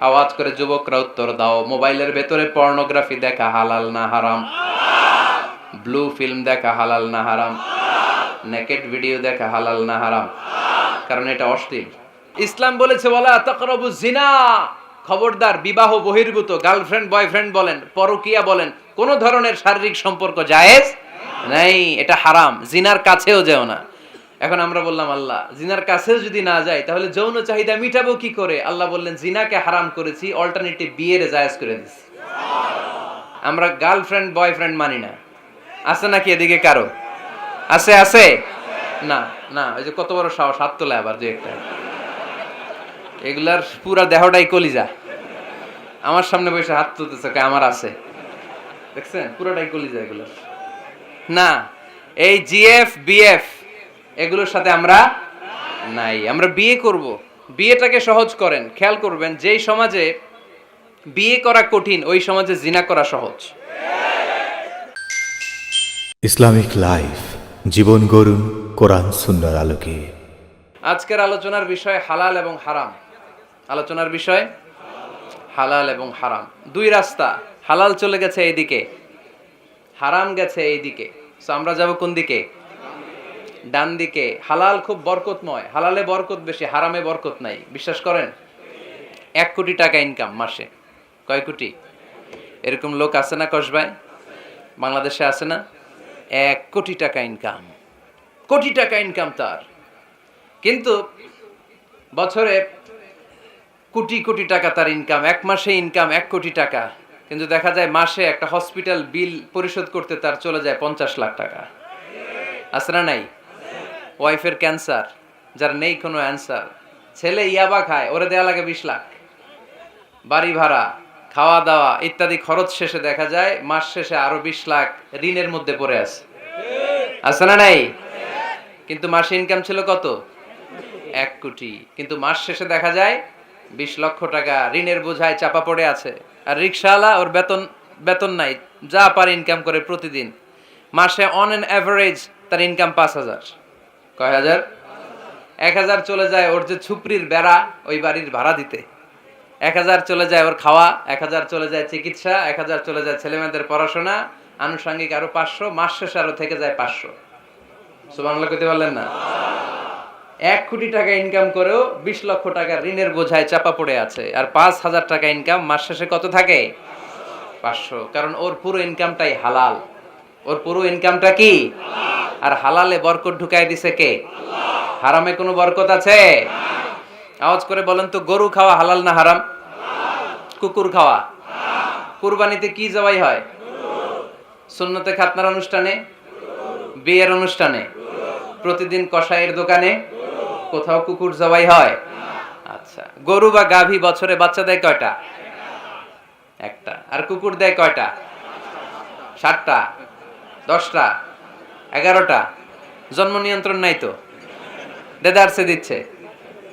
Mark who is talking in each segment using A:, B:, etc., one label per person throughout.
A: আওয়াজ করে যুবকরা উত্তর দাও, মোবাইলের ভেতরে পর্নোগ্রাফি দেখা হালাল না হারাম? ব্লু ফিল্ম দেখা হালাল না হারাম? নেকেড ভিডিও দেখা হালাল না হারাম? কারণ এটা অশ্লীল। ইসলাম বলেছে ওয়ালা তাকরাবু জিনা, খবরদার বিবাহ বহির্ভূত গার্লফ্রেন্ড বয়ফ্রেন্ড বলেন, পরকিয়া বলেন, কোন ধরনের শারীরিক সম্পর্ক জায়েজ নাই, এটা হারাম। জিনার কাছেও যেও না। এখন আমরা বললাম আল্লাহ জিনার কাছেও যদি না যাই তাহলে যৌন চাহিদা মিটাবো কি করে? আল্লাহ বললেন জিনাকে হারাম করেছি, অল্টারনেটিভ বিয়ের জায়েজ করে দিছি। আমরা গার্লফ্রেন্ড বয়ফ্রেন্ড মানি না। আছে নাকি এদিকে কারো? আছে আছে না না, ওই যে কত বড় সাহস, হাত তোলা আবার যে একটা, এগুলার পুরা দেহটাই কলিজা। আমার সামনে বসে হাত তুলতেছে, আমার আছে, দেখছেন পুরাটাই কলিজা এগুলো। না, এই জিএফ বিএফ এগুলোর সাথে আমরা নাই। আমরা বিয়ে করব, বিয়েটাকে সহজ করেন। খেয়াল করবেন যেই সমাজে বিয়ে করা কঠিন ওই সমাজে জিনা করা সহজ।
B: ইসলামিক লাইফ, জীবন গড়ুন কোরআন সুন্নাহর আলোকে।
A: আজকের আলোচনার বিষয় হালাল এবং হারাম। আলোচনার বিষয় হালাল এবং হারাম। দুই রাস্তা, হালাল চলে গেছে এইদিকে, হারাম গেছে এইদিকে। সো আমরা যাব কোন দিকে? ডান দিকে। হালাল খুব বরকতময়, হালালে বরকত বেশি, হারামে বরকত নাই। বিশ্বাস করেন? 1 কোটি টাকা ইনকাম মাসে। কয় কোটি? এরকম লোক আছে না কসবায়? বাংলাদেশে আছে না? 1 কোটি টাকা ইনকাম, কোটি টাকা ইনকাম তার। কিন্তু বছরে কোটি কোটি টাকা তার ইনকাম, 1 মাসে ইনকাম 1 কোটি টাকা। কিন্তু দেখা যায় মাসে একটা হসপিটাল বিল পরিশোধ করতে তার চলে যায় 50 লাখ টাকা। আছে না নাই? ওয়াইফের ক্যান্সার, যার নেই কোনো অ্যান্সার। ছেলে ইয়াবা খায়, ওরে দেয়া লাগে 20 লাখ। বাড়ি ভাড়া, খাওয়া দাওয়া ইত্যাদি খরচ শেষে দেখা যায় মাস শেষে আরো 20 লাখ ঋণের মধ্যে পড়ে আছে। আছে না নাই? কিন্তু মাসে ইনকাম ছিল কত? 1 কোটি। কিন্তু মাস শেষে দেখা যায় 20 লক্ষ টাকা ঋণের বোঝায় চাপা পড়ে আছে। আর রিকশাওয়ালা, ওর বেতন নাই, যা পারে ইনকাম করে প্রতিদিন। মাসে অন অ্যান অ্যাভারেজ তার ইনকাম 5,000। কয় হাজার? 1,000 চলে যায় ওর যে ছুপরির বেড়া, ওই বাড়ির ভাড়া দিতে। 1,000 চলে যায় ওর খাওয়া, 1,000 চলে যায় চিকিৎসা, 1,000 চলে যায় ছেলেমেয়েদের পড়াশোনা, আনুষঙ্গিক আরো 500, মাস শেষে আরো থেকে যায় 500। সুবহানাল্লাহ কইতে পারলেন না? 1 কোটি টাকা ইনকাম করেও 20 লক্ষ টাকা ঋণের বোঝায় চাপা পড়ে আছে। আর 5,000 টাকা ইনকাম, মাস শেষে কত থাকে? 500। কারণ ওর পুরো ইনকামটাই হালাল। ওর পুরো ইনকামটা কি? আর হালালে বরকত ঢুকাই দিছে কে? হারামে কোনো বরকত আছে? আওয়াজ করে বলেন তো, গরু খাওয়া হালাল না হারাম? কুকুর খাওয়া? কুরবানিতে কি জবাই হয়? সুন্নতে খাতনার অনুষ্ঠানে, বিয়ের অনুষ্ঠানে, প্রতিদিন কসাইয়ের দোকানে, কোথাও কুকুর জবাই হয়? আচ্ছা, গরু বা গাভী বছরে বাচ্চা দেয় কয়টা? একটা। আর কুকুর দেয় কয়টা? 7টা, 10টা, 11টা। জন্ম নিয়ন্ত্রণ নাই তো, দেদারসে দিচ্ছে,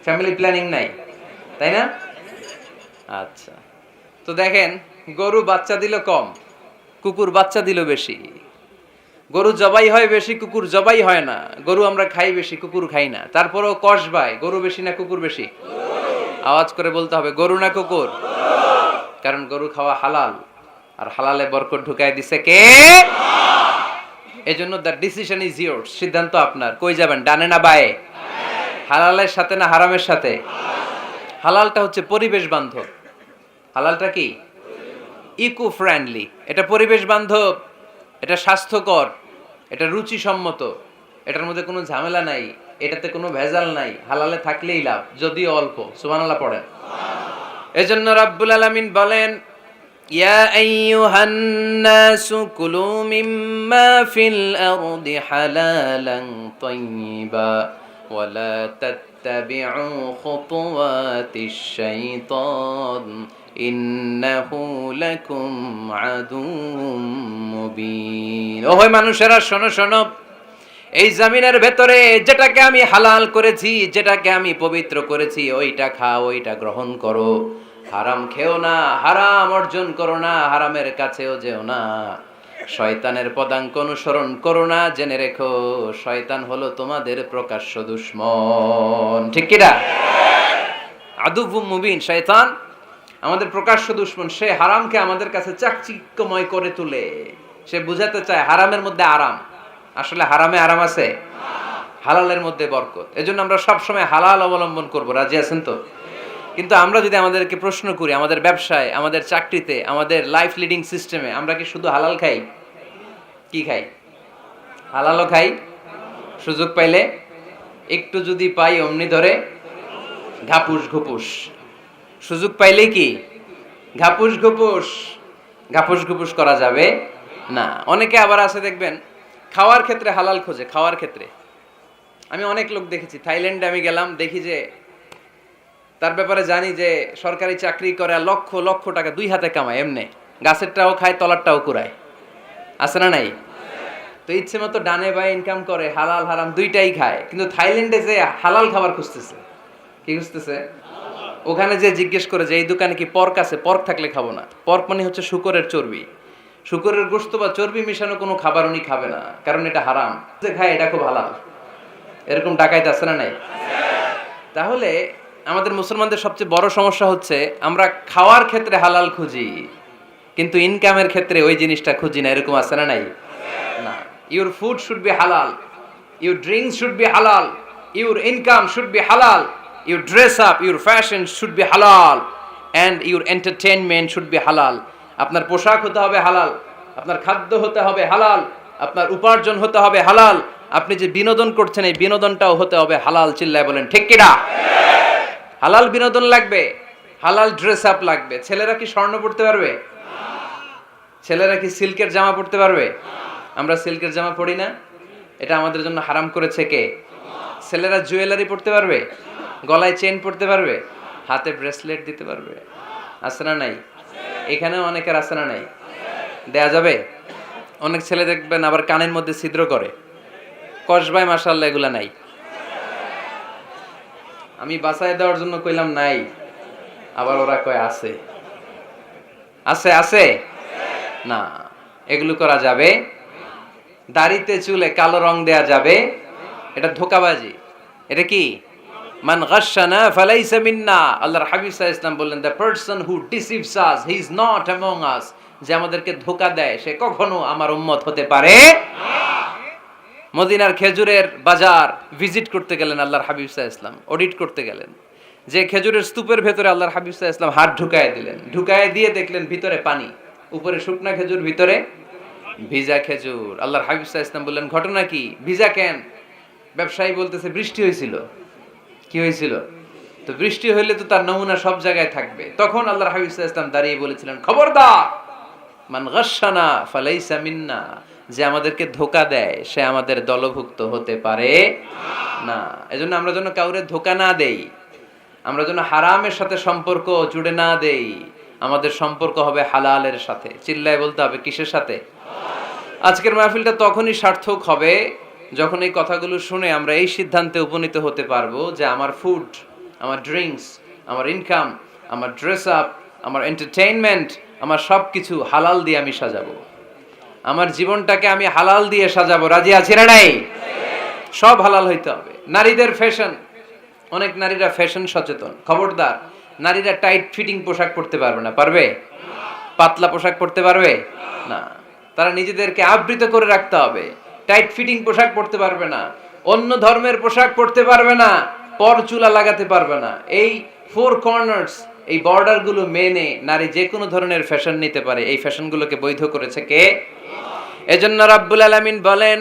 A: ফ্যামিলি প্ল্যানিং নাই, তাই না? আচ্ছা, তো দেখেন গরু বাচ্চা দিল কম, কুকুর বাচ্চা দিল বেশি। গরু জবাই হয় বেশি, কুকুর জবাই হয় না। গরু আমরা খাই বেশি, কুকুর খাই না। তারপরেও কসবায় গরু বেশি না কুকুর বেশি? আওয়াজ করে বলতে হবে, গরু না কুকুর? কারণ গরু খাওয়া হালাল, আর হালালে বরকত ঢুকাই দিছে কে? এজন্য দ্য ডিসিশন ইজ ইয়োরস, সিদ্ধান্ত আপনার। কই যাবেন, ডানে না বায়ে? হালালের সাথে না হারামের সাথে? হালালটা হচ্ছে পরিবেশ বান্ধব। হালালটা কি? Eco friendly. এটা পরিবেশ বান্ধব, এটা স্বাস্থ্যকর, এটা রুচিসম্মত, এটার মধ্যে কোনো ঝামেলা নাই, এটাতে কোনো ভেজাল নাই। হালালে থাকলেই লাভ, যদিও অল্প। সুবহানাল্লাহ পড়েন। এজন্য রাব্বুল আলামিন বলেন, ইয়া আইয়ুহান নাসু কুলু মিম্মা ফিল আরদি হালালান তাইয়্যিবা ওয়া লা তাত্তাবিউ খুতুওয়াতিশ শাইতান ইন্নাহু লাকুম আদুউম মুবিন। ওহে মানুষেরা, শোনো শোনো, এই জমিনের ভেতরে যেটাকে আমি হালাল করেছি, যেটাকে আমি পবিত্র করেছি, ওইটা খাও, ওইটা গ্রহণ করো। হারাম খেও না, হারাম অর্জন করো না, হারামের কাছেও যেও না। শয়তানের পদাঙ্ক অনুসরণ করো না। জেনে রেখো, শয়তান হলো তোমাদের প্রকাশ্য দুশমন। ঠিক কি না? আদুউম মুবিন। শয়তান আমাদের প্রকাশ্য দুশমন, সে হারামকে আমাদের কাছে চাকচিক্যময় করে তুলে। সে বুঝাতে চায় হারামের মধ্যে আরাম, আসলে হারামে আরাম আছে, হালালের মধ্যে বরকত। এজন্য আমরা সবসময় হালাল অবলম্বন করব, রাজি আছেন তো? কিন্তু আমরা যদি আমাদেরকে প্রশ্ন করি, আমাদের ব্যবসায়, আমাদের চাকরিতে, আমাদের লাইফ লিডিং সিস্টেমে আমরা কি শুধু হালাল খাই? কি খাই? হালালও খাই, সুযোগ পাইলে একটু যদি পাই অমনি ধরে ঘাপুস ঘুপুস, সুযোগ পাইলেই কি ঘাপুস ঘুপুস, ঘাপুস ঘুপুস করা যাবে না। অনেকে আবার আছে দেখবেন খাওয়ার ক্ষেত্রে হালাল খোঁজে। খাওয়ার ক্ষেত্রে আমি অনেক লোক দেখেছি, থাইল্যান্ডে আমি গেলাম, দেখি যে তার ব্যাপারে জানি যে সরকারি চাকরি করে, লক্ষ লক্ষ টাকা দুই হাতে কামায়, এমনি গাছেরটাও খায় তলারটাও কুড়ায়, আছে না নাই? তো ইচ্ছে মতো ডানে বায়ে ইনকাম করে, হালাল হারাম দুইটাই খায়। কিন্তু থাইল্যান্ডে যে হালাল খাবার খুঁজতেছে, কি খুঁজতেছে? ওখানে যে জিজ্ঞেস করে যে এই দোকানে কি পর্ক আছে, পর্ক থাকলে খাবো না। পর্ক মানে হচ্ছে শুকরের চর্বি, শুকরের গোশত বা চর্বি মিশানো কোনো খাবার উনি খাবে না, কারণ এটা হারাম। যে খায় এটা খুব হালাল, এরকম ডাকাইতে আছে না নাই? তাহলে আমাদের মুসলমানদের সবচেয়ে বড় সমস্যা হচ্ছে আমরা খাওয়ার ক্ষেত্রে হালাল খুঁজি, কিন্তু ইনকামের ক্ষেত্রে ওই জিনিসটা খুঁজি না, এরকম আছে না নাই? না, your food should be halal, your drinks should be halal, your income should be halal, your dress up, your fashion should be halal, and your entertainment should be halal. আপনার পোশাক হতে হবে হালাল, আপনার খাদ্য হতে হবে হালাল, আপনার উপার্জন হতে হবে হালাল, আপনি যে বিনোদন করছেন এই বিনোদনটাও হতে হবে হালাল। চিল্লায় বলেন ঠিক কিনা? হালাল বিনোদন লাগবে, হালাল ড্রেস আপ লাগবে। ছেলেরা কি স্বর্ণ পড়তে পারবে? ছেলেরা কি সিল্কের জামা পড়তে পারবে? আমরা সিল্কের জামা পরি না, এটা আমাদের জন্য হারাম করেছে কে? ছেলেরা জুয়েলারি পড়তে পারবে? গলায় চেন পড়তে পারবে? হাতে ব্রেসলেট দিতে পারবে? আছে না নাই? এখানেও অনেকের আছে না নাই? দেয়া যাবে? অনেক ছেলে দেখবেন আবার কানের মধ্যে ছিদ্র করে, কসবায়, মাশাআল্লাহ এগুলা নাই। আমি বাঁচায় দেওয়ার জন্য কইলাম নাই, আবার ওরা কয় আছে। আছে আছে না, এগুলো করা যাবে? দাড়িতে চুলে কালো রং দেয়া যাবে? এটা ধোঁকাবাজি। এটা কি? মান গাশশানা ফালাইসা মিন্না। আল্লাহর হাবিব সাল্লাল্লাহু আলাইহি ওয়াসাল্লাম বললেন, the person who deceives us he is not among আস। যে আমাদেরকে ধোঁকা দেয় সে কখনো আমার উম্মত হতে পারে না। মদিনার খেজুরের বাজার ভিজিট করতে গেলেন আল্লাহর হাবিব সাল্লাল্লাহু আলাইহি ওয়াসাল্লাম, অডিট করতে গেলেন। যে খেজুরের স্তূপের ভেতরে আল্লাহর হাবিব সাল্লাল্লাহু আলাইহি ওয়াসাল্লাম হাত ঢুকায় দিলেন, ঢুকায় দিয়ে দেখলেন ভিতরে পানি, উপরে শুকনা খেজুর, ভিতরে ভিজা খেজুর। আল্লাহর হাবিব সাল্লাল্লাহু আলাইহি ওয়াসাল্লাম বললেন, ঘটনা কি? ভিজা কেন? ব্যবসায়ী বলতেছে বৃষ্টি হয়েছিল। কি হয়েছিল? তো বৃষ্টি হইলে তো তার নমুনা সব জায়গায় থাকবে। তখন আল্লাহর হাবিব সাল্লাল্লাহু আলাইহি ওয়াসাল্লাম দাঁড়িয়ে বলেছিলেন, খবরদার, মান গাশশানা ফালাইসা মিন্না। যে আমাদেরকে ধোঁকা দেয় সে আমাদের দলভুক্ত হতে পারে না। এজন্য আমরা যেন কাউরে ধোঁকা না দেই, আমরা যেন হারামের সাথে সম্পর্ক জুড়ে না দেই। আমাদের সম্পর্ক হবে হালালের সাথে। চিল্লায় বলতে হবে কিসের সাথে? আজকের মাহফিলটা তখনই সার্থক হবে যখন এই কথাগুলো শুনে আমরা এই সিদ্ধান্তে উপনীত হতে পারবো যে আমার ফুড, আমার ড্রিঙ্কস, আমার ইনকাম, আমার ড্রেস আপ, আমার এন্টারটেইনমেন্ট, আমার সব কিছু হালাল দিয়ে আমি সাজাবো। আমার জীবনটাকে আমি হালাল দিয়ে সাজাবো। রাজি আছি না নাই? সব হালাল হইতে হবে। নারীদের ফ্যাশন, অনেক নারীরা ফ্যাশন সচেতন। খবরদার, নারীরা টাইট ফিটিং পোশাক পরতে পারবে না। পারবে? পাতলা পোশাক পরতে পারবে না। তারা নিজেদেরকে আবৃত করে রাখতে হবে। টাইট ফিটিং পোশাক পরতে পারবে না, অন্য ধর্মের পোশাক পরতে পারবে না, পরচুলা লাগাতে পারবে না। এই ফোর কর্নার্স, এই বর্ডার গুলো মেনে নারী যে কোনো ধরনের ফ্যাশন নিতে পারে। এই ফ্যাশনগুলোকে বৈধ করেছে কে? এজন্য রাব্বুল আলামিন বলেন,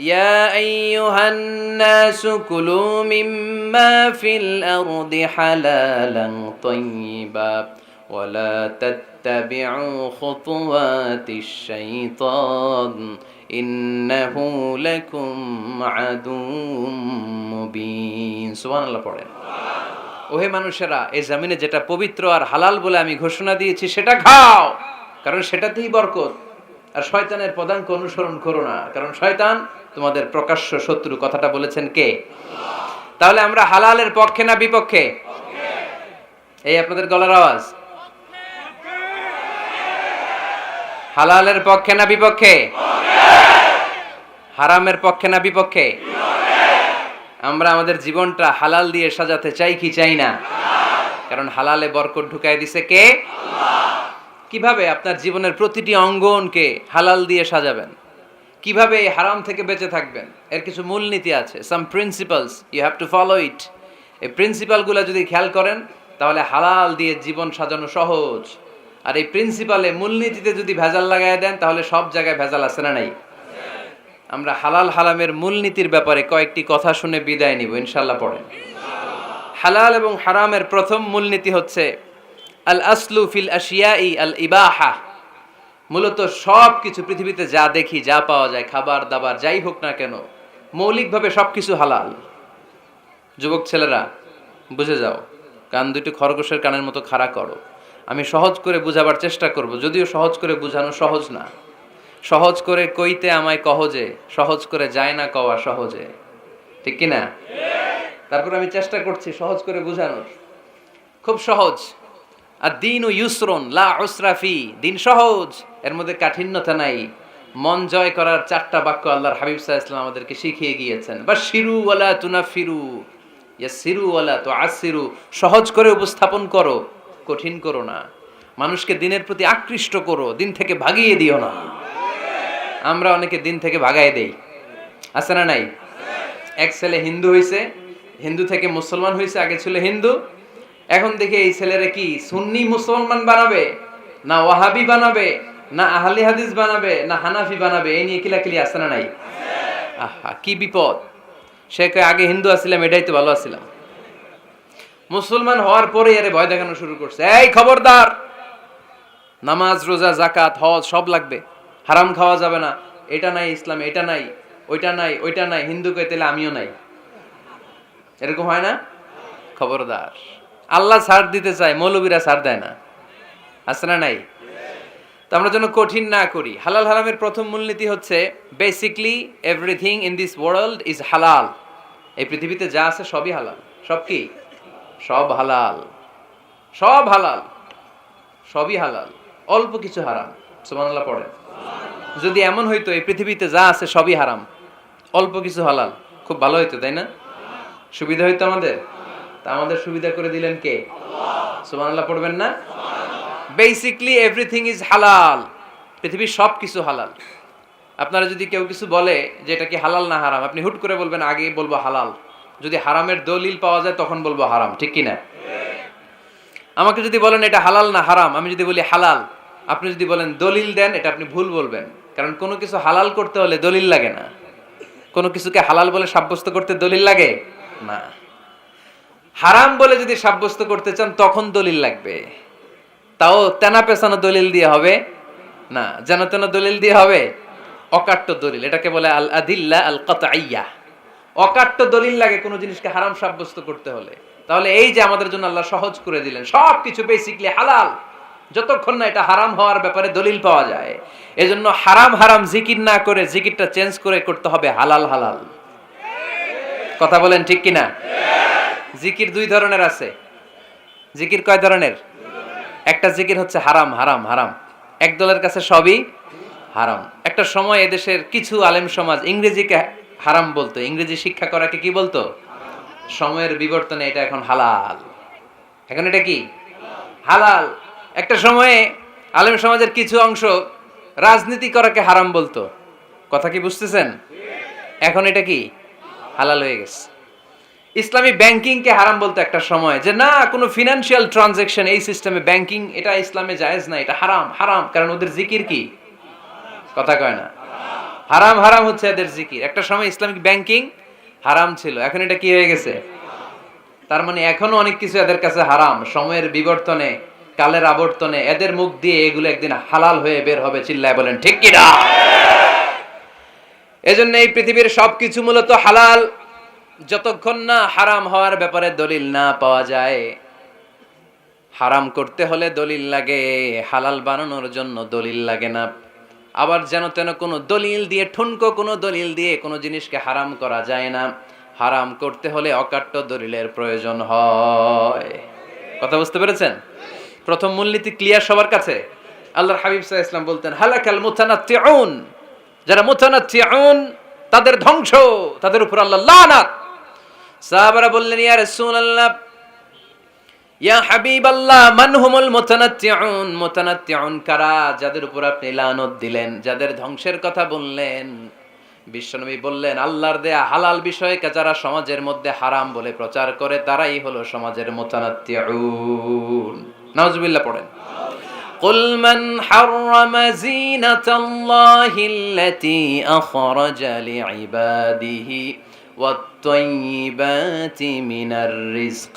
A: ইয়া আইয়ুহান নাসু কুলু মিম্মা ফিল আরদি হালালান তাইয়্যিবা ওয়ালা তাত্তাবিউ খুতুওয়াতিশ শাইতান ইন্নাহু লাকুম আদুউম মুবিন। সুবহানাল্লাহ পড়েন। ওহে মানুষেরা, এই জমিনে যেটা পবিত্র আর হালাল বলে আমি ঘোষণা দিয়েছি সেটা খাও, কারণ সেটাতেই বরকত। আর শয়তানের পদাঙ্ক অনুসরণ করো না, কারণ শয়তান তোমাদের প্রকাশ্য শত্রু। কথাটা বলেছেন কে? তাহলে আমরা হালালের পক্ষে না বিপক্ষে? এই আপনাদের গলার আওয়াজ। হালালের পক্ষে না বিপক্ষে? হারামের পক্ষে না বিপক্ষে? আমরা আমাদের জীবনটা হালাল দিয়ে সাজাতে চাই কি চাই না? কারণ হালালে বরকত ঢুকাই দিছে কে? কিভাবে আপনার জীবনের প্রতিটি অঙ্গনকে হালাল দিয়ে সাজাবেন, কিভাবে এই হারাম থেকে বেঁচে থাকবেন, এর কিছু মূলনীতি আছে, some principles, you have to follow it. এই প্রিন্সিপালগুলো যদি খেয়াল করেন তাহলে হালাল দিয়ে জীবন সাজানো সহজ। আর এই প্রিন্সিপালে মূলনীতিতে যদি ভেজাল লাগাই দেন তাহলে সব জায়গায় ভেজাল আছে না নাই? আমরা হালাল হারামের মূলনীতির ব্যাপারে কয়েকটি কথা শুনে বিদায় নিব ইনশাআল্লাহ। পড়েন। হালাল এবং হারামের প্রথম মূলনীতি হচ্ছে আল আসলু ফিল আশিয়াই আল ইবাহা। মূলত সব কিছু পৃথিবীতে যা দেখি, যা পাওয়া যায়, খাবার দাবার যাই হোক না কেন, মৌলিকভাবে সব কিছু হালাল। যুবক ছেলেরা বুঝে যাও, কান দুটি খরগোশের কানের মতো খাড়া করো। আমি সহজ করে বুঝাবার চেষ্টা করব, যদিও সহজ করে বুঝানো সহজ না। সহজ করে কইতে আমায় কহজে, সহজ করে যায় না কওয়া সহজে, ঠিক কি না? তারপর আমি চেষ্টা করছি সহজ করে বুঝানোর। খুব সহজ। আর দিন ও ইউসরুন লা উসরা ফি, দিন সহজ, এর মধ্যে কাঠিন্যতা নাই। মন জয় করার 4টা বাক্য আল্লাহর হাবিব সাল্লাল্লাহু আলাইহি ওয়াসাল্লাম আমাদেরকে শিখিয়ে গিয়েছেন। বাশিরু ওয়ালা তুনাফিরু, ইয়াসিরু ওয়ালা তুআসিরু। সহজ করে উপস্থাপন করো, কঠিন করো না। মানুষকে দিনের প্রতি আকৃষ্ট করো, দিন থেকে ভাগিয়ে দিও না। আমরা অনেকে দিন থেকে ভাগায় দেই, আছে না নাই? এক ছেলে হিন্দু হইছে, হিন্দু থেকে মুসলমান হইছে, আগে ছিল হিন্দু, এখন দেখি এই ছেলেরা কি সুন্নি মুসলমান বানাবে, না ওয়াহাবি বানাবে, না আহলি হাদিস বানাবে, না হানাফি বানাবে, এই নিয়ে কিলাকিলি আছে না নাই? আহা কি বিপদ! সে কয় আগে হিন্দু আছিলাম, এটাই তো ভালো আছিলাম। মুসলমান হওয়ার পরে এর ভয় দেখানো শুরু করছে, এই খবরদার, নামাজ রোজা জাকাত হজ সব লাগবে, হারাম খাওয়া যাবে না, এটা নাই ইসলামে, এটা নাই, ওইটা নাই, ওইটা নাই। হিন্দু কই তাহলে আমিও নাই, এরকম হয় না? খবরদার। আল্লাহ ছাড় দিতে চায়, মৌলবীরা ছাড় দেয় না, আছে না নাই? তো আমরা যেন কঠিন না করি। হালাল হারামের প্রথম মূলনীতি হচ্ছে basically everything in this world is হালাল। এই পৃথিবীতে যা আছে সবই হালাল। সব কি? সব হালাল, সব হালাল, সবই হালাল, অল্প কিছু হারাম। সুবহানাল্লাহ পড়েন। যদি এমন হইতো এই পৃথিবীতে যা আছে সবই হারাম, অল্প কিছু হালাল, খুব ভালো হইতো, তাই না? সুবিধা হইতো আমাদের। তা আমাদের সুবিধা করে দিলেন কে? সুবহানাল্লাহ পড়বেন না? বেসিকলি এভরিথিং ইজ হালাল। পৃথিবীর সব কিছু হালাল। আপনারা যদি কেউ কিছু বলে যে এটা কি হালাল না হারাম, আপনি হুট করে বলবেন আগে বলবো হালাল। যদি হারামের দলিল পাওয়া যায় তখন বলবো হারাম, ঠিক কি না? আমাকে যদি বলেন এটা হালাল না হারাম, আমি যদি বলি হালাল, আপনি যদি বলেন দলিল দেন, এটা আপনি ভুল বলবেন। কারণ কোনো কিছু হালাল করতে হলে দলিল লাগে না। কোনো কিছুকে হালাল বলে সাব্যস্ত করতে দলিল লাগে না। হারাম বলে যদি সাব্যস্ত করতে চান তখন দলিল লাগবে, তাও তেনা পেছানো দলিল দিয়ে হবে না, যেন তেন দলিল দিয়ে হবে, অকাট্য দলিল। এটাকে বলে আল আদিল্লা আল কাতঈয়া। অকাট্য দলিল লাগে কোনো জিনিসকে হারাম সাব্যস্ত করতে হলে। তাহলে এই যে আমাদের জন্য আল্লাহ সহজ করে দিলেন, সব কিছু বেসিকলি হালাল, যতক্ষণ না এটা হারাম হওয়ার ব্যাপারে দলিল পাওয়া যায়। এজন্য হারাম হারাম জিকির না করে জিকিরটা চেঞ্জ করে করতে হবে হালাল হালাল। কথা বলেন ঠিক কিনা? জিকির 2 ধরনের আছে। জিকির কয় ধরনের? একটা জিকির হচ্ছে হারাম হারাম হারাম, এক দলের কাছে সবই হারাম। একটা সময় এদেশের কিছু আলেম সমাজ ইংরেজিকে হারাম বলতো, ইংরেজি শিক্ষা করাকে কি বলতো? সময়ের বিবর্তনে এটা এখন হালাল। এখন এটা কি হালাল। একটা সময়ে আলেম সমাজের কিছু অংশ রাজনীতি করাকে হারাম বলতো, কথা কি বুঝতেছেন? এখন এটা কি হালাল হয়ে গেছে। ইসলামী ব্যাংকিংকে হারাম বলতো একটা সময়, যে না কোনো ফিনান্সিয়াল ট্রানজাকশন এই সিস্টেমে ব্যাংকিং এটা ইসলামে জায়েজ না, এটা হারাম হারাম। কারণ ওদের জিকির কি? কথা কয় না। হারাম হারাম হচ্ছে এদের জিকির। একটা সময় ইসলামিক ব্যাংকিং হারাম ছিল, এখন এটা কি হয়ে গেছে? তার মানে এখনো অনেক কিছু এদের কাছে হারাম। সময়ের বিবর্তনে, কালের আবর্তনে এদের মুখ দিয়ে এগুলো একদিন হালাল হয়ে বের হবে। চিল্লায় বলেন ঠিক কি না? এজন্য এই পৃথিবীর সবকিছু মূলত হালাল, যতক্ষণ না হারাম হওয়ার ব্যাপারে দলিল না পাওয়া যায়। হারাম করতে হলে দলিল লাগে, হালাল বানানোর জন্য দলিল লাগে না। আবার যেন তেন কোনো দলিল দিয়ে, ঠুনকো কোনো দলিল দিয়ে কোনো জিনিসকে হারাম করা যায় না। হারাম করতে হলে অকাট্য দলিলের প্রয়োজন হয়। কথা বুঝতে পেরেছেন? প্রথম মূলনীতি ক্লিয়ার সবার কাছে? আল্লাহর হাবিব সাল্লাল্লাহু আলাইহি ওয়াসাল্লাম বলতেন হালাকাল মুতানাত্তিউন, যারা মুতানাত্তিউন তাদের ধ্বংস, তাদের উপর আল্লাহ লানাত। সাহাবারা বললেন ইয়া রাসূলুল্লাহ, ইয়া হাবিবাল্লাহ মান হুমুল মুতানাত্তিউন, মুতানাত্তিউন কারা? যাদের উপর আপনি লানত দিলেন, যাদের ধ্বংসের কথা বললেন। বিশ্বনবী বললেন, আল্লাহর দেয়া হালাল বিষয়কে যারা সমাজের মধ্যে হারাম বলে প্রচার করে তারাই হলো সমাজের মুতানাত্তিউন। নাউজুবিল্লাহ পড়েন। قل من حرم زينة الله التي أخرج لعباده والطيبات من الرزق।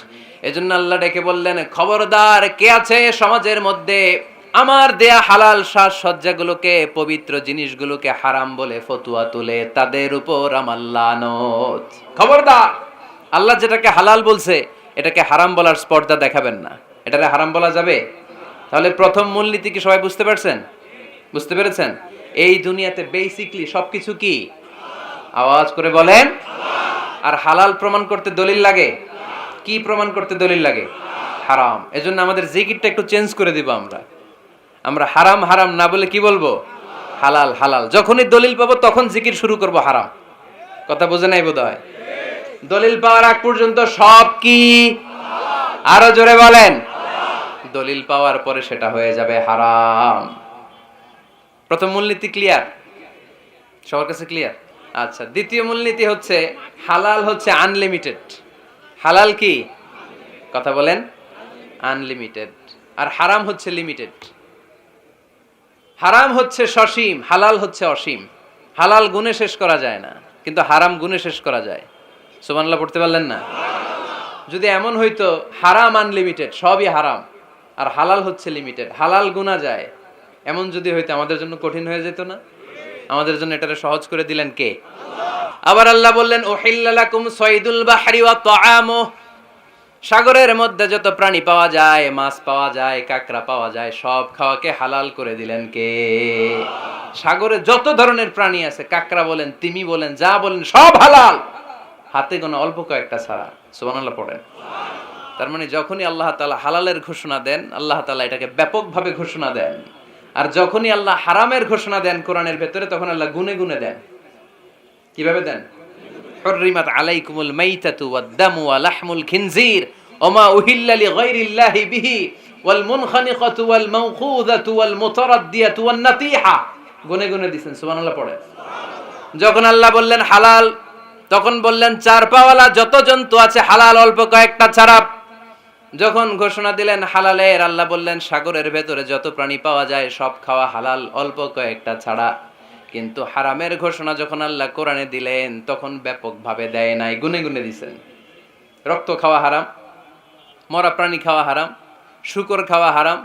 A: এজন্য আল্লাহ ডেকে বললেন, খবরদার, কে আছে সমাজের মধ্যে আমার দেয়া হালাল সাজসজ্জাগুলোকে, পবিত্র জিনিসগুলোকে হারাম বলে ফতুয়া তুলে, তাদের উপর আমার লানত। খবরদার, আল্লাহ যেটাকে হালাল বলছে এটাকে হারাম বলার স্পর্ধা দেখাবেন না। এটারে হারাম বলা যাবে? তাহলে প্রথম মূলনীতি কি সবাই বুঝতে পারছেন? বুঝতে পেরেছেন? এই দুনিয়াতে বেসিকলি সবকিছু কি? আওয়াজ করে বলেন। আর হালাল প্রমাণ করতে দলিল লাগে। কি প্রমাণ করতে দলিল লাগে? হারাম। এজন্য আমাদের জিকিরটা একটু চেঞ্জ করে দিব। আমরা হারাম হারাম না বলে কি বলবো? হালাল হালাল। যখনই দলিল পাবো তখন জিকির শুরু করব হারাম। কথা বোঝে নাই বোধহয়? দলিল পাওয়ার আগ পর্যন্ত সব কি? আরো জোরে বলেন। দলিল পাওয়ার পরে সেটা হয়ে যাবে হারাম। প্রথম মূলনীতি ক্লিয়ার? সবার কাছে ক্লিয়ার? আচ্ছা, দ্বিতীয় মূলনীতি হচ্ছে হালাল হচ্ছে আনলিমিটেড। হালাল কি? কথা বলেন। আনলিমিটেড। আর হারাম হচ্ছে লিমিটেড। হারাম হচ্ছে সসীম, হালাল হচ্ছে অসীম। হালাল গুণে শেষ করা যায় না, কিন্তু হারাম গুণে শেষ করা যায়। সুবহানাল্লাহ পড়তে পারলেন না? যদি এমন হইতো হারাম আনলিমিটেড, সবই হারাম, আর হালাল হচ্ছে লিমিটেড, হালাল গুণা যায়, এমন যদি হইতো আমাদের জন্য কঠিন হয়ে যেত না? আমাদের জন্য এটারে সহজ করে দিলেন কে? আবার আল্লাহ বললেন, উহিল্লা লাকুম সাইদুল বাহরি ওয়া তাআমুহু, সাগরের মধ্যে যত প্রাণী পাওয়া যায়, মাছ পাওয়া যায়, কাঁকড়া পাওয়া যায়, সব খাওয়াকে হালাল করে দিলেন কে? সাগরে যত ধরনের প্রাণী আছে, কাঁকড়া বলেন, তিমি বলেন, যা বলেন, সব হালাল, হাতে গোনা অল্প কয়েকটা ছাড়া। সুবহানাল্লাহ পড়েন। তার মানে যখনই আল্লাহ তাআলা হালালের ঘোষণা দেন, আল্লাহ তাআলা এটাকে ব্যাপকভাবে ঘোষণা দেন। আর যখনই আল্লাহ হারামের ঘোষণা দেন কোরআনের ভেতরে, তখন আল্লাহ গুনে গুনে দেন। কিভাবে দেন? হুররিমাত আলাইকুমুল মাইতাতু ওয়াদ-দামু ওয়া লাহমুল খিনজির ওয়া মা উহিল্লা লিগাইরিল্লাহি বিহি ওয়াল মুনখানিকাতু ওয়াল মাওখুযাতু ওয়াল মুতারাদ্দিয়াতু ওয়ান নাতিহা। গুনে গুনে দিবেন। সুবহানাল্লাহ পড়েন। যখন আল্লাহ বললেন হালাল, তখন বললেন চার পাওয়ালা যত জন্তু আছে হালাল, অল্প কয়েকটা ছাড়া। যখন ঘোষণা দিলেন হালালের, আল্লাহ বললেন সাগরের ভেতরে যত প্রাণী পাওয়া যায় সব খাওয়া হালাল, অল্প কয়েকটা ছাড়া। কিন্তু হারামের ঘোষণা যখন আল্লাহ কোরআনে দিলেন, তখন ব্যাপকভাবে দেয় নাই, গুনে গুনে দিয়েছেন। রক্ত খাওয়া হারাম, মরা প্রাণী খাওয়া হারাম, শূকর খাওয়া হারাম,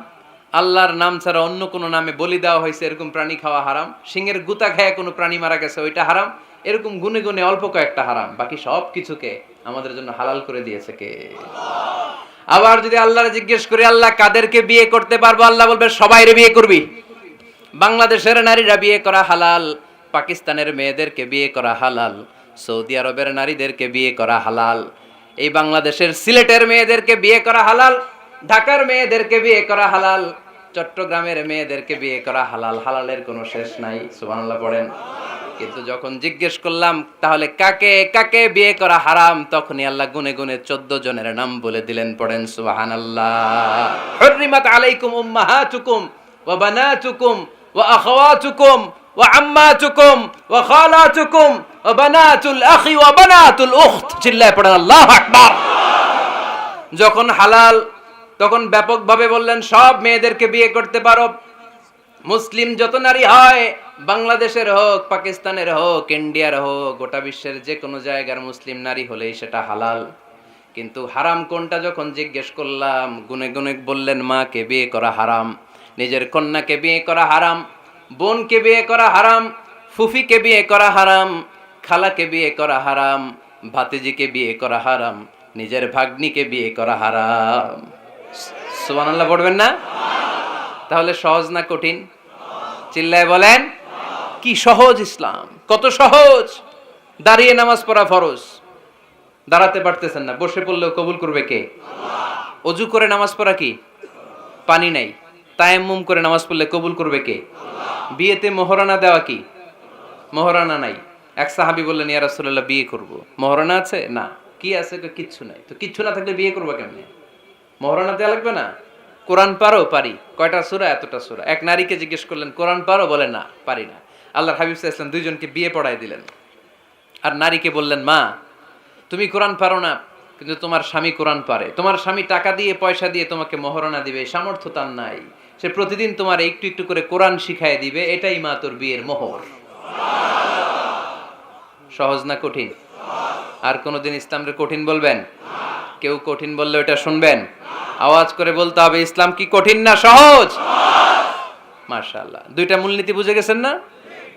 A: আল্লাহর নাম ছাড়া অন্য কোনো নামে বলি দেওয়া হয়েছে এরকম প্রাণী খাওয়া হারাম, সিংহের গুতা খায় কোনো প্রাণী মারা গেছে ওইটা হারাম। এরকম গুনে গুনে অল্প কয়েকটা হারাম, বাকি সব কিছুকে আমাদের জন্য হালাল করে দিয়েছে কে? আবার যদি আল্লাহরে জিজ্ঞেস করি, আল্লাহ কাদেরকে বিয়ে করতে পারবো? আল্লাহ বলবে সবাইরে বিয়ে করবি। বাংলাদেশের নারীরা বিয়ে করা হালাল, পাকিস্তানের মেয়েদেরকে বিয়ে করা হালাল, সৌদি আরবের নারীদেরকে বিয়ে করা হালাল, এই বাংলাদেশের সিলেটের মেয়েদেরকে বিয়ে করা হালাল, ঢাকার মেয়েদেরকে বিয়ে করা হালাল, চট্টগ্রামের মেয়েদেরকে বিয়ে করা হালাল। হালালের কোনো শেষ নাই। সুবহানাল্লাহ পড়েন। কিন্তু যখন জিজ্ঞেস করলাম তাহলে কাকে কাকে বিয়ে করা হারাম, তখনই আল্লাহ গুনে গুনে 14 জনের নাম বলে দিলেন। পড়েন সুবহানাল্লাহ। হুররিমাত আলাইকুম উম্মাহাতুকুম ওয়া বানাতুকুম ওয়া আখাওয়াতুকুম ওয়া আম্মাতুকুম ওয়া খালাতুকুম ওয়া বানাতুল আখি ওয়া বানাতুল উখত। চিল্লায়ে পড়েন আল্লাহু আকবার। যখন হালাল, তখন ব্যাপকভাবে বললেন সব মেয়েদেরকে বিয়ে করতে পারো। মুসলিম যত নারী হয়, বাংলাদেশের হোক, পাকিস্তানের হোক, ইন্ডিয়ার হোক, গোটা বিশ্বের যে কোনো জায়গার মুসলিম নারী হলেই সেটা হালাল। কিন্তু হারাম কোনটা যখন জিজ্ঞেস করলাম, গুনে গুনে বললেন মাকে বিয়ে করা হারাম, নিজের কন্যাকে বিয়ে করা হারাম, বোনকে বিয়ে করা হারাম, ফুফিকে বিয়ে করা হারাম, খালাকে বিয়ে করা হারাম, ভাতিজিকে বিয়ে করা হারাম, নিজের ভাগ্নিকে বিয়ে করা হারাম। সুবহানাল্লাহ পড়বেন না? তাহলে সহজ না কঠিন? চিল্লায় বলেন। কি সহজ ইসলাম, কত সহজ। দাঁড়িয়ে নামাজ পড়া ফরজ, দাঁড়াতে পারতেছেন না, বসে পড়লেও কবুল করবে কে? অজু করে নামাজ পড়া কি? পানি নাই, তায়াম্মুম করে নামাজ পড়লে কবুল করবে কে? বিয়েতে মোহরানা দেওয়া কি? মোহরানা নাই। এক সাহাবী বললেন, ইয়া রাসূলুল্লাহ বিয়ে করব, মোহরানা আছে? না। কি আছে? কিচ্ছু নাই। তো কিচ্ছু না থাকলে বিয়ে করবো কেমনে? মহরানা দেওয়া লাগবে না? কোরআন পারো? পারি। কয়টা সূরা? এতটা সূরা। এক নারীকে জিজ্ঞেস করলেন কোরআন পারো? বলে না, পারি না। আল্লাহর হাবিব সাল্লাল্লাহু আলাইহি ওয়াসাল্লাম দুইজনকে বিয়ে পড়াই দিলেন। আর নারীকে বললেন, মা তুমি কোরআন পারো না, কিন্তু তোমার স্বামী কোরআন পারে। তোমার স্বামী টাকা দিয়ে পয়সা দিয়ে তোমাকে মহরানা দিবে, এই সামর্থ্য তার নাই। সে প্রতিদিন তোমার একটু একটু করে কোরআন শিখায় দিবে, এটাই মা তোর বিয়ের মোহর। সহজ না কঠিন? আর কোনোদিন ইসলামকে কঠিন বলবেন? কেউ কঠিন বললে ওটা শুনবেন? আওয়াজ করে বলতে হবে, ইসলাম কি কঠিন না সহজ? মাশাআল্লাহ। দুইটা মূলনীতি বুঝে গেছেন না?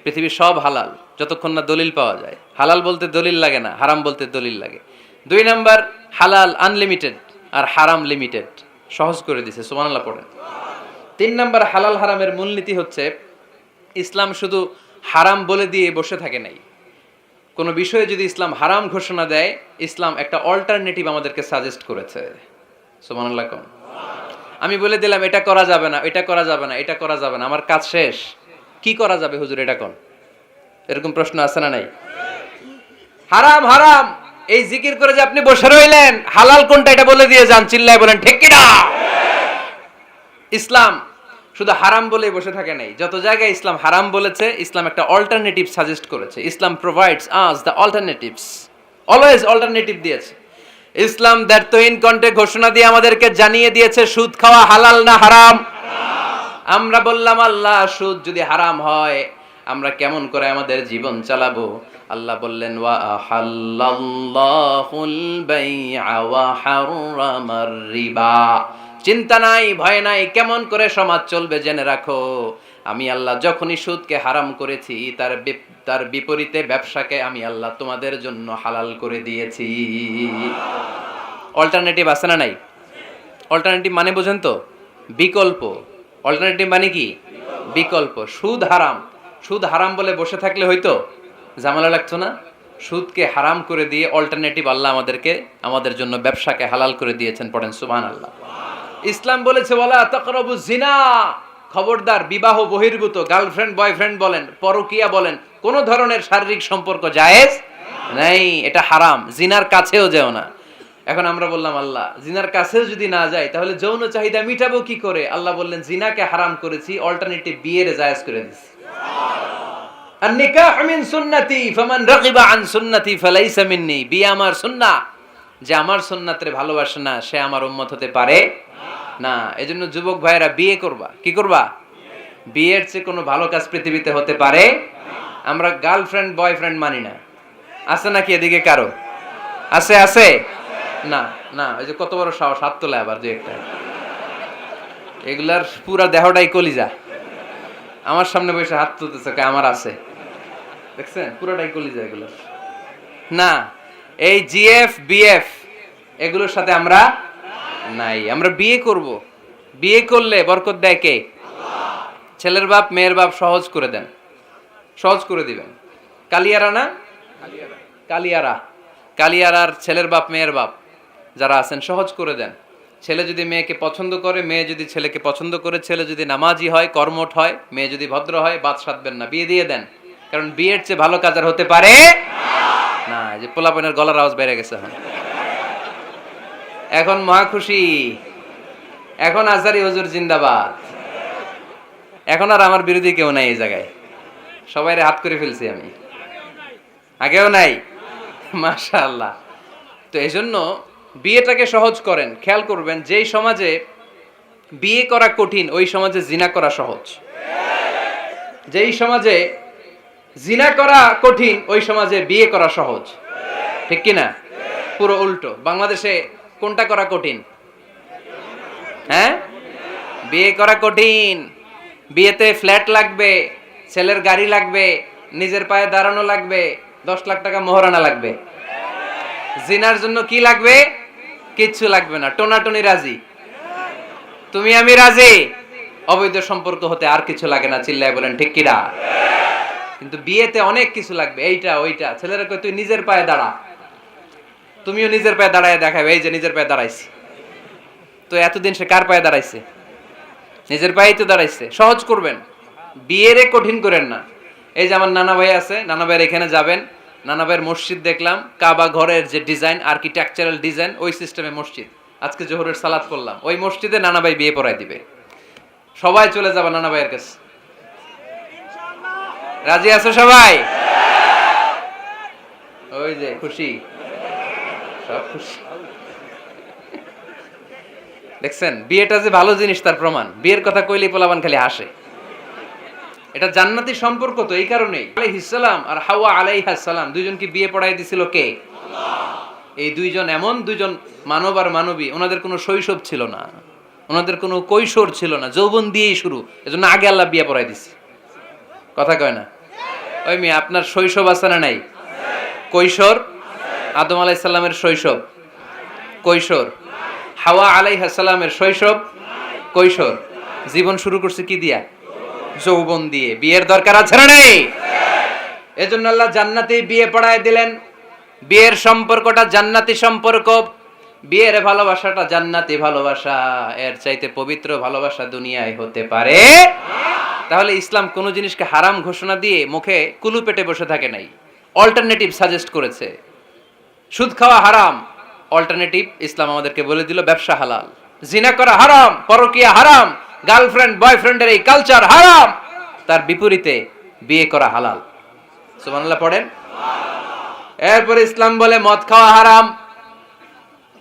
A: পৃথিবীর সব হালাল যতক্ষণ না দলিল পাওয়া যায়। হালাল বলতে দলিল লাগে না, হারাম বলতে দলিল লাগে। 2 নাম্বার, হালাল আনলিমিটেড আর হারাম লিমিটেড। সহজ করে দিয়েছে, সুবহানাল্লাহ পড়েন। 3 নাম্বার, হালাল হারামের মূলনীতি হচ্ছে ইসলাম শুধু হারাম বলে দিয়ে বসে থাকে নাই। কোনো বিষয়ে যদি ইসলাম হারাম ঘোষণা দেয়, ইসলাম একটা অল্টারনেটিভ আমাদেরকে সাজেস্ট করেছে। সুবহানাল্লাহ কোন? আমি বলে দিলাম এটা করা যাবে না, এটা করা যাবে না, এটা করা যাবে না, আমার কাজ শেষ, কি করা যাবে হুজুর এটা কোন? এরকম প্রশ্ন আছে না নাই? হারাম হারাম এই জিকির করে যে আপনি বসে রইলেন, হালাল কোনটা এটা বলে দিয়ে যান, চিল্লায় বলেন ঠিক কি না? ইসলাম শুধু হারাম বলে বসে থাকে নাই। যত জায়গায় ইসলাম হারাম বলেছে, ইসলাম একটা অল্টারনেটিভ সাজেস্ট করেছে। Islam provides us the alternatives, always alternative দিয়েছে। ইসলাম দ্ব্যর্থহীন কণ্ঠে ঘোষণা দিয়ে আমাদেরকে জানিয়ে দিয়েছে সুদ খাওয়া হালাল না হারাম। আমরা বললাম আল্লাহ সুদ যদি হারাম হয় আমরা কেমন করে আমাদের জীবন চালাবো? আল্লাহ বললেন ওয়া আহাল্লাল্লাহুল বাই'a ওয়া হারামার রিবা। চিন্তা নাই, ভয় নাই, কেমন করে সমাজ চলবে জেনে রাখো। আমি আল্লাহ যখনই সুদকে হারাম করেছি, তার বিপরীতে ব্যবসাকে আমি আল্লাহ তোমাদের জন্য হালাল করে দিয়েছি। অল্টারনেটিভ আছে না নাই? অল্টারনেটিভ মানে বোঝেন তো? বিকল্প। অল্টারনেটিভ মানে কি? বিকল্প। সুদ হারাম, সুদ হারাম বলে বসে থাকলে হয়তো ঝামেলা লাগতো না। সুদকে হারাম করে দিয়ে অল্টারনেটিভ আল্লাহ আমাদেরকে, আমাদের জন্য ব্যবসাকে হালাল করে দিয়েছেন। পড়েন সুবহানাল্লাহ। ইসলাম বলেছে ওয়ালা তাকরাবুজ জিনা, খবরদার বিবাহ বহির্ভূত, গার্লফ্রেন্ড বয়ফ্রেন্ড বলেন, পরকীয়া বলেন, কোন ধরনের শারীরিক সম্পর্ক জায়েজ নাই, এটা হারাম। জিনার কাছেও যেও না। এখন আমরা বললাম আল্লাহ জিনার কাছেও যদি না যায় তাহলে যৌন চাহিদা মিটাবো কি করে? আল্লাহ বললেন জিনাকে হারাম করেছি, অল্টারনেটিভ বিয়ের জায়েজ করে দিয়েছি। আর নিকাহ মিন সুন্নতি ফামান রাগিবা আন সুন্নতি ফালাইসা মিন্নি। বিয়ে আমার সুন্নাহ, যে আমার সুন্নাতের ভালোবাসে না সে আমার উম্মত হতে পারে না। এজন্য যুবক ভাইয়েরা বিয়ে করবা। কি করবা? বিয়ের চেয়ে কোনো ভালো কাজ পৃথিবীতে হতে পারে। আমরা গার্লফ্রেন্ড বয়ফ্রেন্ড মানি না। আছে নাকি এদিকে কারো? আছে? আছে না? না, ওই যে কত বড় সাহস, হাত তোলে আবার যে একটা। এগুলার পুরা দেহটাই কলিজা। আমার সামনে বসে হাত তুলতেছে, আমার আছে। দেখছেন, পুরাটাই কলিজা এগুলোর। না, এই জিএফ বিএফ এগুলোর সাথে আমরা নাই। আমরা বিয়ে করব। বিয়ে করলে বরকত দেয় কে? ছেলের বাপ মেয়ের বাপ সহজ করে দেন, সহজ করে দিবেন। কালিয়ারা না? কালিয়ারা, কালিয়ারার ছেলের বাপ মেয়ের বাপ যারা আছেন সহজ করে দেন। ছেলে যদি মেয়েকে পছন্দ করে, মেয়ে যদি ছেলেকে পছন্দ করে, ছেলে যদি নামাজি হয়, কর্মঠ হয়, মেয়ে যদি ভদ্র হয়, বাদ সাধবেন না, বিয়ে দিয়ে দেন। কারণ বিয়ের চেয়ে ভালো কাজ আর হতে পারে না। যে পোলাপনের গলার আওয়াজ বেড়ে গেছে এখন মহা খুশি। এখন আজারি হুজুর জিন্দাবাদ। এখন আর আমার বিরোধী কেউ নাই এই জায়গায়, সবাই হাত করে ফেলছি আমি, আগেও নাই। মাশাআল্লাহ। তো এই জন্য বিয়েটাকে সহজ করেন। খেয়াল করবেন, যেই সমাজে বিয়ে করা কঠিন ওই সমাজে জিনা করা সহজ। যেই সমাজে জিনা করা কঠিন ওই সমাজে বিয়ে করা সহজ। ঠিক কি না? পুরো উল্টো। বাংলাদেশে কোনটা করা কঠিন? হ্যাঁ, বিয়ে করা কঠিন। বিয়েতে ফ্ল্যাট লাগবে, ছেলের গাড়ি লাগবে, নিজের পায়ে দাঁড়ানো লাগবে, 10 লাখ টাকা মোহরানা লাগবে। জিনার জন্য কি লাগবে? কিচ্ছু লাগবে না, টোনাটুনি রাজি, তুমি আমি রাজি। অবৈধ সম্পর্ক হতে আর কিছু লাগে না, চিল্লায় বলেন ঠিক কিনা? কিন্তু বিয়েতে অনেক কিছু লাগবে, এইটা ওইটা। ছেলেরা কই তুই নিজের পায়ে দাঁড়া, তুমিও নিজের পায়ে দাঁড়ায় দেখাবে, এই যে নিজের পায়ে দাঁড়াইছি। তো এতদিন সে কার পায়ে দাঁড়াইছে? নিজের পায়েই তো দাঁড়াইছে। সহজ করবেন, বিয়েরে কঠিন করেন না। এই যে আমার নানা ভাই আছে, নানা ভাইয়ের এখানে যাবেন, নানা ভাইয়ের মসজিদ দেখলাম, কাবা ঘরের যে ডিজাইন, আর্কিটেকচারাল ডিজাইন, ওই সিস্টেমে মসজিদ। আজকে জোহরের সালাত পড়লাম, ওই মসজিদে নানা ভাই বিয়ে পড়ায় দিবে, সবাই চলে যাবে নানা ভাইয়ের কাছে। রাজি আছো সবাই? ওই যে খুশি, সব খুশি। দেখছেন বিয়েটা যে ভালো জিনিস তার প্রমাণ। বিয়ের কথা কইলে পোলাবান খালি হাসে। এটা জান্নাতি সম্পর্ক তো এই কারণেই। আলাইহিস সালাম আর হাওয়া আলাইহাস সালাম দুইজনকে বিয়ে পড়ায় দিছিল কে? এই দুইজন এমন দুইজন মানব আর মানবী, ওনাদের কোনো শৈশব ছিল না, ওনাদের কোনো কৈশোর ছিল না, যৌবন দিয়েই শুরু। এজন্য আগে আল্লাহ বিয়ে পড়ায় দিছে। কথা কয় না? ওই মেয়ে আপনার শৈশব আছে না নাই? কৈশোর? আদম আলাইহিস সালামের শৈশব, কৈশোর। হাওয়া আলাইহিস সালামের শৈশব, কৈশোর। জীবন শুরু করছে কি দিয়া? যৌবন দিয়ে। বিয়ের দরকার আছে না নেই? এজন্য আল্লাহ জান্নাতে বিয়ে পড়ায় দিলেন। বিয়ের সম্পর্কটা জান্নাতি সম্পর্ক, বিয়ের ভালোবাসাটা জান্নাতি ভালোবাসা। এর চাইতে পবিত্র ভালোবাসা দুনিয়ায় হতে পারে? তাহলে ইসলাম কোন জিনিসকে হারাম ঘোষণা দিয়ে মুখে কুলু পেটে বসে থাকে নাই, অল্টারনেটিভ সাজেস্ট করেছে। সুদ খাওয়া হারাম, অল্টারনেটিভ ইসলাম আমাদেরকে বলে দিল ব্যবসা হালাল। জিনা করা হারাম, পরকিয়া হারাম, গার্লফ্রেন্ড বয়ফ্রেন্ডের এই কালচার হারাম, তার বিপরীতে বিয়ে করা হালাল। সুবহানাল্লাহ পড়েন। এরপর ইসলাম বলে মদ খাওয়া হারাম।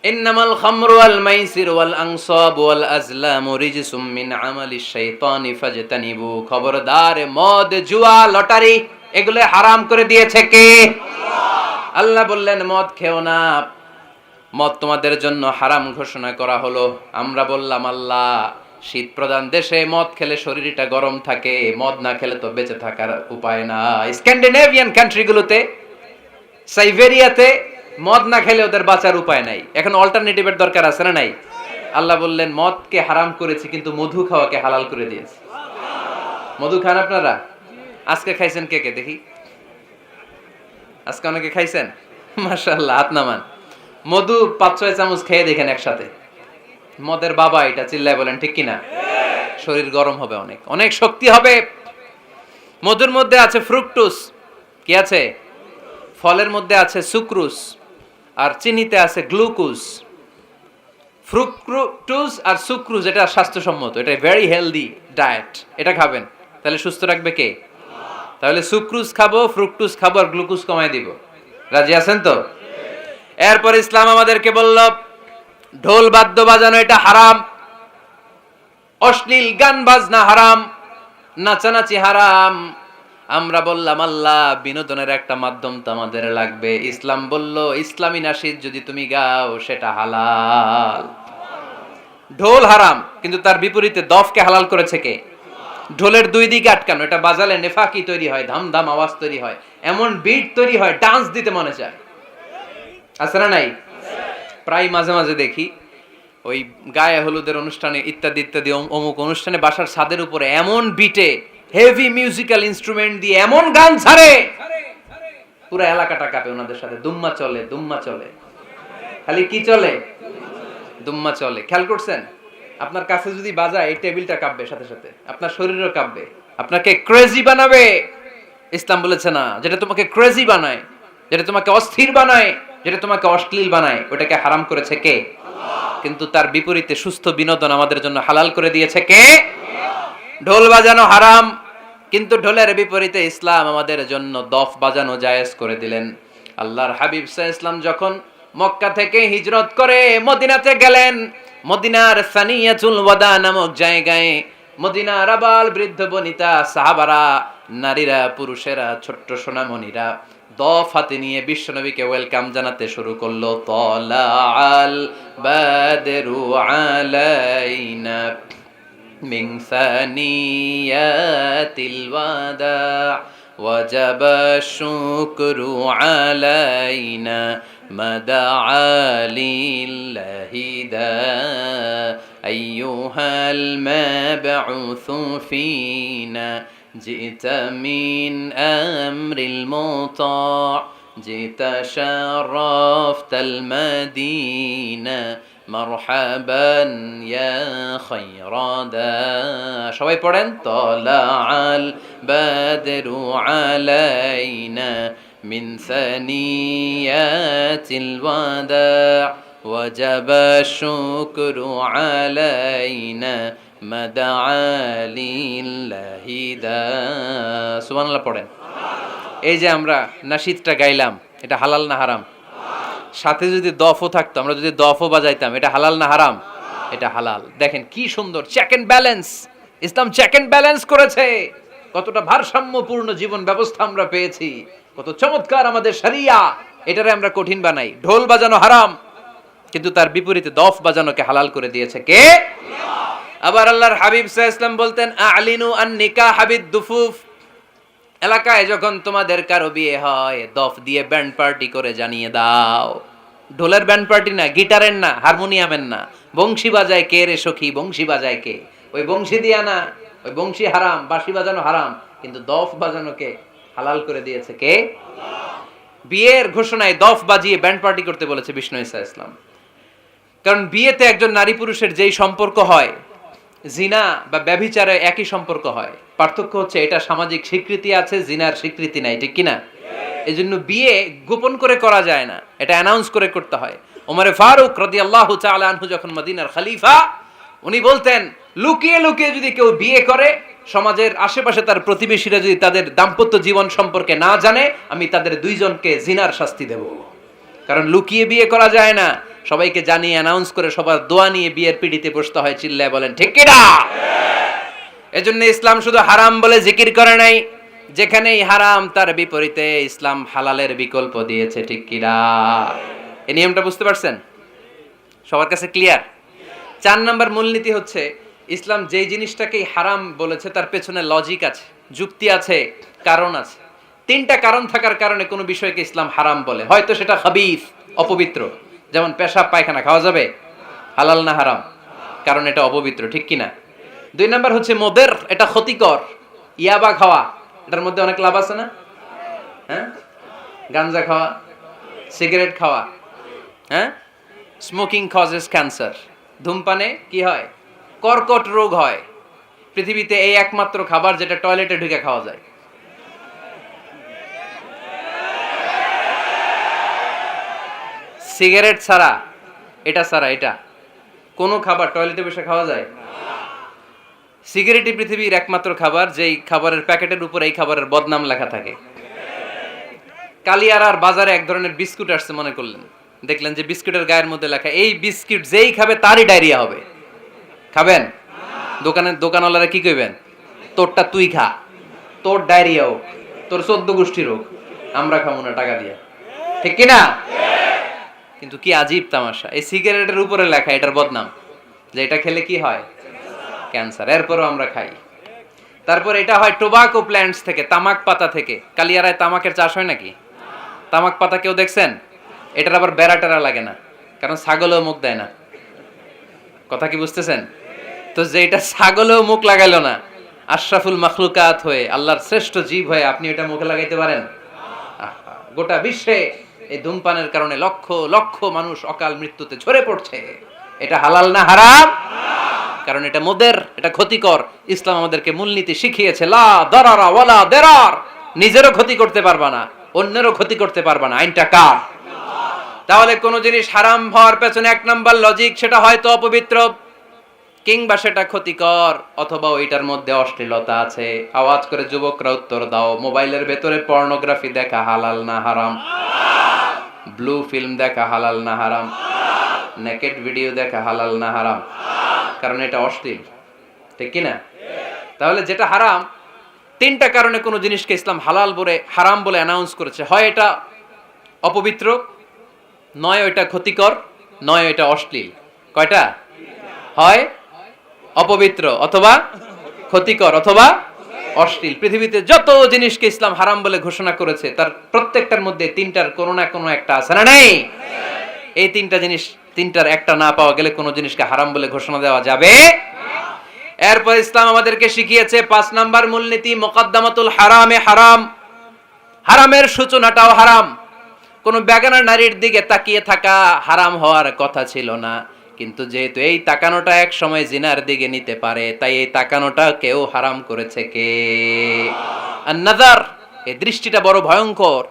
A: ইন্নামাল খামরু ওয়াল মাইসির ওয়াল আনসাব ওয়াল আজলামু রিজসুম মিন আমালিশ শাইতানি ফাজতানিবু। খবরদার, মদ, জুয়া, লটারি এগুলো হারাম করে দিয়েছে কে? আল্লাহ বললেন মদ খেও না, মদ তোমাদের জন্য হারাম ঘোষণা করা হলো। আমরা বললাম আল্লাহ, শীত প্রধান দেশে মদ খেলে শরীরটা গরম থাকে, মদ না খেলে তো বেঁচে থাকার উপায় না। স্ক্যান্ডিনেভিয়ান কান্ট্রিগুলোতে, সাইবেরিয়াতে মদ না খেলে ওদের বাঁচার উপায় নাই। এখন অল্টারনেটিভের দরকার আছে না নাই? আল্লাহ বললেন মদকে হারাম করেছি কিন্তু মধু খাওয়াকে হালাল করে দিয়েছি। মধু খান আপনারা? আজকে খাইছেন কে কে দেখি? আজকে অনেকে খাইছেন? মাশাআল্লাহ, হাত নামান। মধু 5-6 চামচ খেয়ে দেখেন একসাথে। মদের বাবা এটা, চিল্লায় বলেন ঠিক কিনা? শরীর গরম হবে, অনেক অনেক শক্তি হবে। মধুর মধ্যে আছে ফ্রুকটোজ। কি আছে? ফলের মধ্যে আছে সুক্রোজ, আর চিনিতে আছে গ্লুকোজ। ফ্রুকটোজ আর সুক্রোজ এটা স্বাস্থ্যসম্মত, এটা ভেরি হেলদি ডায়েট। এটা খাবেন, তাহলে সুস্থ রাখবে কে? তাহলে সুক্রোজ খাবো, ফ্রুকটোজ খাবো, আর গ্লুকোজ কমায় দিব। রাজি আছেন তো? এরপর ইসলাম আমাদেরকে বলল ঢোল বাদ্য বাজানো এটা হারাম, অশ্লীল গান বাজনা হারাম, নাচানাচি হারাম। আমরা বললাম আল্লাহ, বিনোদনের একটা মাধ্যম তো আমাদের লাগবে। ইসলাম বলল ইসলামী নাশিদ যদি তুমি গাও সেটা হালাল। ঢোল হারাম, কিন্তু তার বিপরীতে দফকে হালাল করেছে কে? ঢোলের দুই দিকে আটকানো, এটা বাজালে নেফাকি তৈরি হয়, ধাম ধাম আওয়াজ তৈরি হয়, এমন বিট তৈরি হয় ডান্স দিতে মনে চায়। আছে না নাই? প্রায় মাঝে মাঝে দেখি ওই গায়ে হলুদের অনুষ্ঠানে ইত্যাদি ইত্যাদি অমুক অনুষ্ঠানে বাসার ছাদের উপরে এমন বিটে হেভি মিউজিক্যাল ইনস্ট্রুমেন্ট দিয়ে এমন গান ছাড়ে, পুরো এলাকাটা কাঁপে ওনাদের সাথে। দুম্মা চলে, দুম্মা চলে, খালি কি চলে? দুম্মা চলে। খেয়াল করছেন? আপনার কাছে যদি বাজায় এই টেবিলটা কাঁপবে, সাথে সাথে আপনার শরীরও কাঁপবে, আপনাকে ক্রেজি বানাবে। ইসলাম বলেছে না, যেটা তোমাকে ক্রেজি বানায়, যেটা তোমাকে অস্থির বানায়, যেটা তোমাকে অশ্লীল বানায়, ওটাকে হারাম করেছে কে? কিন্তু তার বিপরীতে সুস্থ বিনোদন আমাদের জন্য হালাল করে দিয়েছে কে? ঢোল বাজানো হারাম, কিন্তু ঢোলের বিপরীতে ইসলাম আমাদের জন্য দফ বাজানো জায়েজ করে দিলেন। আল্লাহর হাবিব সাল্লাল্লাহু আলাইহি ওয়াসাল্লাম যখন মক্কা থেকে হিজরত করে মদিনাতে গেলেন, মদিনার সানিয়াতুল ওয়াদা নামক জায়গায় মদিনার আবাল বৃদ্ধ বনিতা, সাহাবারা, নারীরা, পুরুষেরা, ছোট্ট সোনামণিরা দফ হাতে নিয়ে বিশ্বনবীকে ওয়েলকাম জানাতে শুরু করলো। তালাআল বাদরু আলাইনা মিন সানিয়াতিল ওয়াদা ওয়াজাবা শুকরু আলাইনা মাদআ লিল্লাহি দা আইয়ুহাল মাবউসু ফিনা জিতা মিন আমরিল মুতা' জিতা শারাফতাল মাদিনা মারহাবান ইয়া খায়রাদা। সবাই পড়েন তালাআল বাদরু আলাইনা মিন সানিয়াতিল ওয়াদা ওয়াজাবা শুকরু আলাইনা মাদাআলিল্লাহি দা। সুবহানাল্লাহ পড়েন। এই যে আমরা নাশিদটা গাইলাম, এটা হালাল না হারাম? সাথে যদি দফও থাকতো, আমরা যদি দফও বাজাইতাম, এটা হালাল না হারাম? এটা হালাল। দেখেন কি সুন্দর চেক এন্ড ব্যালেন্স, ইসলাম চেক এন্ড ব্যালেন্স করেছে। কতটা ভারসাম্যপূর্ণ জীবন ব্যবস্থা আমরা পেয়েছি, কত চমৎকার আমাদের শরিয়া। এটারে আমরা কঠিন বানাই। ঢোল বাজানো হারাম, কিন্তু তার বিপরীতে দফ বাজানোকে হালাল করে দিয়েছে কে? আবার আল্লাহর হাবিব সাল্লাল্লাহু আলাইহি ওয়াসাল্লাম বলতেন, আ'লিনু আন নিকাহ বিদ দুফুফ। এলাকায় যখন তোমাদের কারো বিয়ে হয়, দফ দিয়ে ব্যান্ড পার্টি করে জানিয়ে দাও। ঢোলের ব্যান্ড পার্টি না, গিটারের না, হারমোনিয়ামের না, বংশী বাজায় কে রে সখী, বংশী বাজায় কে? ওই বংশী দিয়া না, ওই বংশী হারাম, বাঁশি বাজানো হারাম, কিন্তু দফ বাজানোকে হালাল করে দিয়েছে কে? বিয়ের ঘোষণায় দফ বাজিয়ে ব্যান্ড পার্টি করতে বলেছে বিষ্ণু ঈসা ইসলাম। কারণ বিয়েতে একজন নারী পুরুষের যেই সম্পর্ক হয়, জিনা বা ব্যভিচারে একই সম্পর্ক হয়। পার্থক্য হচ্ছে এটা সামাজিক স্বীকৃতি আছে, জিনার স্বীকৃতি নাই, ঠিক কিনা? এই জন্য বিয়ে গোপন করে করা যায় না, এটা অ্যানাউন্স করে করতে হয়। ওমরে ফারুক রাদিয়াল্লাহু তাআলা আনহু যখন মদিনার খলিফা, উনি বলতেন লুকিয়ে লুকিয়ে যদি কেউ বিয়ে করে, সমাজের আশেপাশে তার প্রতিবেশীরা যদি তাদের দাম্পত্য জীবন সম্পর্কে না জানে, আমি তাদের দুইজনকে জিনার শাস্তি দেব। কারণ লুকিয়ে বিয়ে করা যায় না, সবাইকে জানিয়ে অ্যানাউন্স করে সবার দোয়া নিয়ে বিয়ের পিড়িতে বসতে হয়। চিল্লায় বলেন ঠিক কিনা? এজন্য ইসলাম শুধু হারাম বলে জিকির করে নাই, যেখানেই হারাম তার বিপরীতে ইসলাম হালালের বিকল্প দিয়েছে, ঠিক কিনা? এই নিয়মটা বুঝতে পারছেন? সবার কাছে ক্লিয়ার? 4 নম্বর মূলনীতি হচ্ছে, ইসলাম যেই জিনিসটাকেই হারাম বলেছে তার পেছনে লজিক আছে, যুক্তি আছে, কারণ আছে। 3টা কারণ থাকার কারণে কোনো বিষয়কে ইসলাম হারাম বলে। হয়তো সেটা খাবিস, অপবিত্র, যেমন পেশাব পায়খানা খাওয়া যাবে? হালাল না হারাম? কারণ এটা অপবিত্র, ঠিক কিনা? 2 নাম্বার হচ্ছে মোদের, এটা ক্ষতিকর। ইয়াবা খাওয়া, এটার মধ্যে অনেক লাভ আছে না? হ্যাঁ, গাঞ্জা খাওয়া, সিগারেট খাওয়া, হ্যাঁ, স্মোকিং কজেস ক্যান্সার। ধূমপানে কি হয়? কর্কট রোগ হয়। পৃথিবীতে এই একমাত্র খাবার যেটা টয়লেটে ঢুকে খাওয়া যায়। সিগারেট ছাড়া, এটা ছাড়া, এটা কোনো খাবার টয়লেটে বসে খাওয়া যায়? সিগারেটই পৃথিবীর একমাত্র খাবার যেই খাবারের প্যাকেটের উপর এই খাবারের বদনাম লেখা থাকে। কালিয়ারার বাজারে এক ধরনের বিস্কুট আসছে মনে করলেন, দেখলেন যে বিস্কুটের গায়ের মধ্যে লেখা এই বিস্কুট যেই খাবে তারই ডায়রিয়া হবে। খাবেন? দোকানওয়ালারা কি কইবেন? তোরটা তুই খা, তোর ডায়রিয়া হোক, তোর 14 গোষ্ঠী রোগ, আমরা খাবো না টাকা দিয়ে, ঠিক কিনা? কিন্তু কি আজীব তামাশা, এই সিগারেটের উপরে লেখা এটার বদনাম, যে এটা খেলে কি হয়? ক্যান্সার। এরপরও আমরা খাই। তারপর এটা হয় টোবাকো প্ল্যান্টস থেকে, তামাক পাতা থেকে। কালিয়ারায় তামাকের চাষ হয় নাকি? তামাক পাতা কেউ দেখছেন? এটার আবার বেড়া টেরা লাগে না, কারণ ছাগলও মুখ দেয় না। কথা কি বুঝতেছেন? তো যে এটা ছাগলও মুখ লাগাইলো না, আশরাফুল মাখলুকাত হয়ে, আল্লাহর শ্রেষ্ঠ জীব হয়ে আপনি এটা মুখে লাগাইতে পারেন? গোটা বিশ্বে এই ধূমপানের কারণে লক্ষ লক্ষ মানুষ অকাল মৃত্যুতে ঝরে পড়ছে। এটা হালাল না হারাম? কারণ এটা মোদের, এটা ক্ষতিকর। ইসলাম আমাদেরকে মূলনীতি শিখিয়েছে, লা দারারা ওয়ালা দিরার। নিজেরও ক্ষতি করতে পারবা না, অন্যেরও ক্ষতি করতে পারবা না। আইনটা কার? তাহলে কোন জিনিস হারাম হওয়ার পেছনে 1 নাম্বার লজিক, সেটা হয়তো অপবিত্র, কিংবা সেটা ক্ষতিকর, অথবা ওইটার মধ্যে অশ্লীলতা আছে। আওয়াজ করে যুবকরা উত্তর দাও, মোবাইলের ভেতরে পর্নোগ্রাফি দেখা হালাল না হারাম? ব্লু ফিল্ম দেখা হালাল না হারাম? নেকেড ভিডিও দেখা হালাল না হারাম? কারণ এটা অশ্লীল, ঠিক কিনা? তাহলে যেটা হারাম, 3টা কারণে কোন জিনিসকে ইসলাম হালাল বলে হারাম বলে অ্যানাউন্স করেছে। হয় এটা অপবিত্র, নয় ওইটা ক্ষতিকর, নয় ওইটা অশ্লীল। কয়টা? হয় অপবিত্র, অথবা ক্ষতিকর, অথবা অশ্লীল। পৃথিবীতে যত জিনিসকে ইসলাম হারাম বলে ঘোষণা করেছে তার প্রত্যেকটার মধ্যে 3টার কোনো না কোনো একটা আছে না নেই? এই 3টা জিনিস, 3টার একটা না পাওয়া গেলে কোনো জিনিসকে হারাম বলে ঘোষণা দেওয়া যাবে না। এরপর ইসলাম আমাদেরকে শিখিয়েছে 5 নাম্বার মূলনীতি, মুকদ্দামাতুল হারামে হারাম। হারামের সূচনাটাও হারাম। কোন বেগানা নারীর দিকে তাকিয়ে থাকা হারাম হওয়ার কথা ছিল না, কিন্তু যেহেতু এই তাকানোটা এক সময় জিনার দিকে নিতে পারে, তাই এই তাকানোটা কেউ হারাম করেছে কে? আন-নাযার, এই দৃষ্টিটা বড় ভয়ঙ্কর।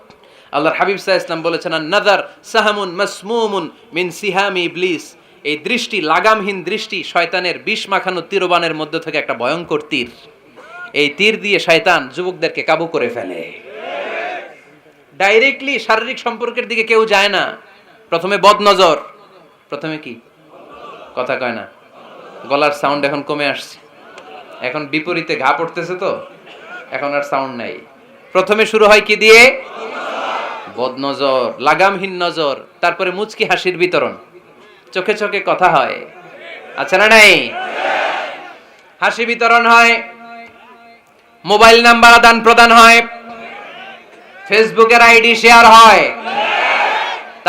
A: আল্লাহর হাবিব সাল্লাল্লাহু আলাইহি ওয়াসাল্লাম বলেছেন, আন-নাযার সাহামুন মাসমুমুন মিন সিহামি ইবলিস। এই দৃষ্টি, লাগামহীন দৃষ্টি শয়তানের বিষ মাখানো তীরবানের মধ্যে থেকে একটা ভয়ঙ্কর তীর। এই তীর দিয়ে শয়তান যুবকদেরকে কাবু করে ফেলে। ডাইরেক্টলি শারীরিক সম্পর্কের দিকে কেউ যায় না। প্রথমে বদনজর, প্রথমে কি কথা কয় না, গলার সাউন্ড এখন কমে আসছে, এখন বিপরীতে ঘা পড়তেছে, তো এখন আর সাউন্ড নাই। প্রথমে শুরু হয় কি দিয়ে? বদনজর, লাগামহীন নজর। তারপরে মুচকি হাসির বিতরণ, চোখে চোখে কথা হয়, আচ্ছা না নাই? হাসি বিতরণ হয়, মোবাইল নাম্বার আদান প্রদান হয়, ফেসবুকের আইডি শেয়ার হয়,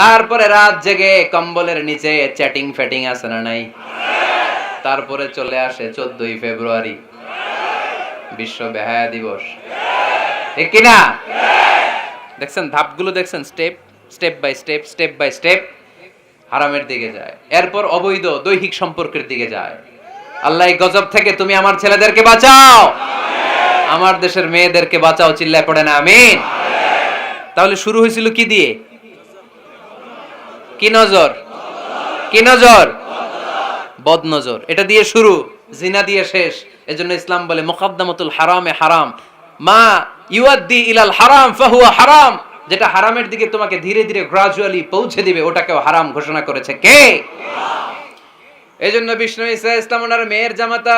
A: তারপরে রাত জেগে কম্বলের নিচে চ্যাটিং ফ্যাটিং আছে না নাই? তারপরে চলে আসে 14ই ফেব্রুয়ারি, বিশ্ব বেহায়া দিবস, ঠিক কিনা? দেখছেন ধাপগুলো, দেখছেন step step by step, step by step হারামের দিকে যায়। এরপর অবৈধ দৈহিক সম্পর্কের দিকে যায়। আল্লাহ এই গজব থেকে তুমি আমার ছেলেদেরকে বাঁচাও, আমার দেশের মেয়েদেরকে বাঁচাও, চিল্লায় পড়ে না আমিন। তাহলে শুরু হয়েছিল কি দিয়ে? কি নজর? কি নজর? বদনজর। এটা দিয়ে শুরু, জিনা দিয়ে শেষ। এজন্য ইসলাম বলে মুকাদ্দামাতুল হারামে হারাম, মা ইউআদ্দি ইলাল হারাম ফাহুয়া হারাম। যেটা হারামের দিকে তোমাকে ধীরে ধীরে গ্রাজুয়ালি পৌঁছে দিবে, ওটাকেও হারাম ঘোষণা করেছে কে? এজন্য বিষ্ণু ঈসা ইসলাম ওনার মেয়ের জামাতা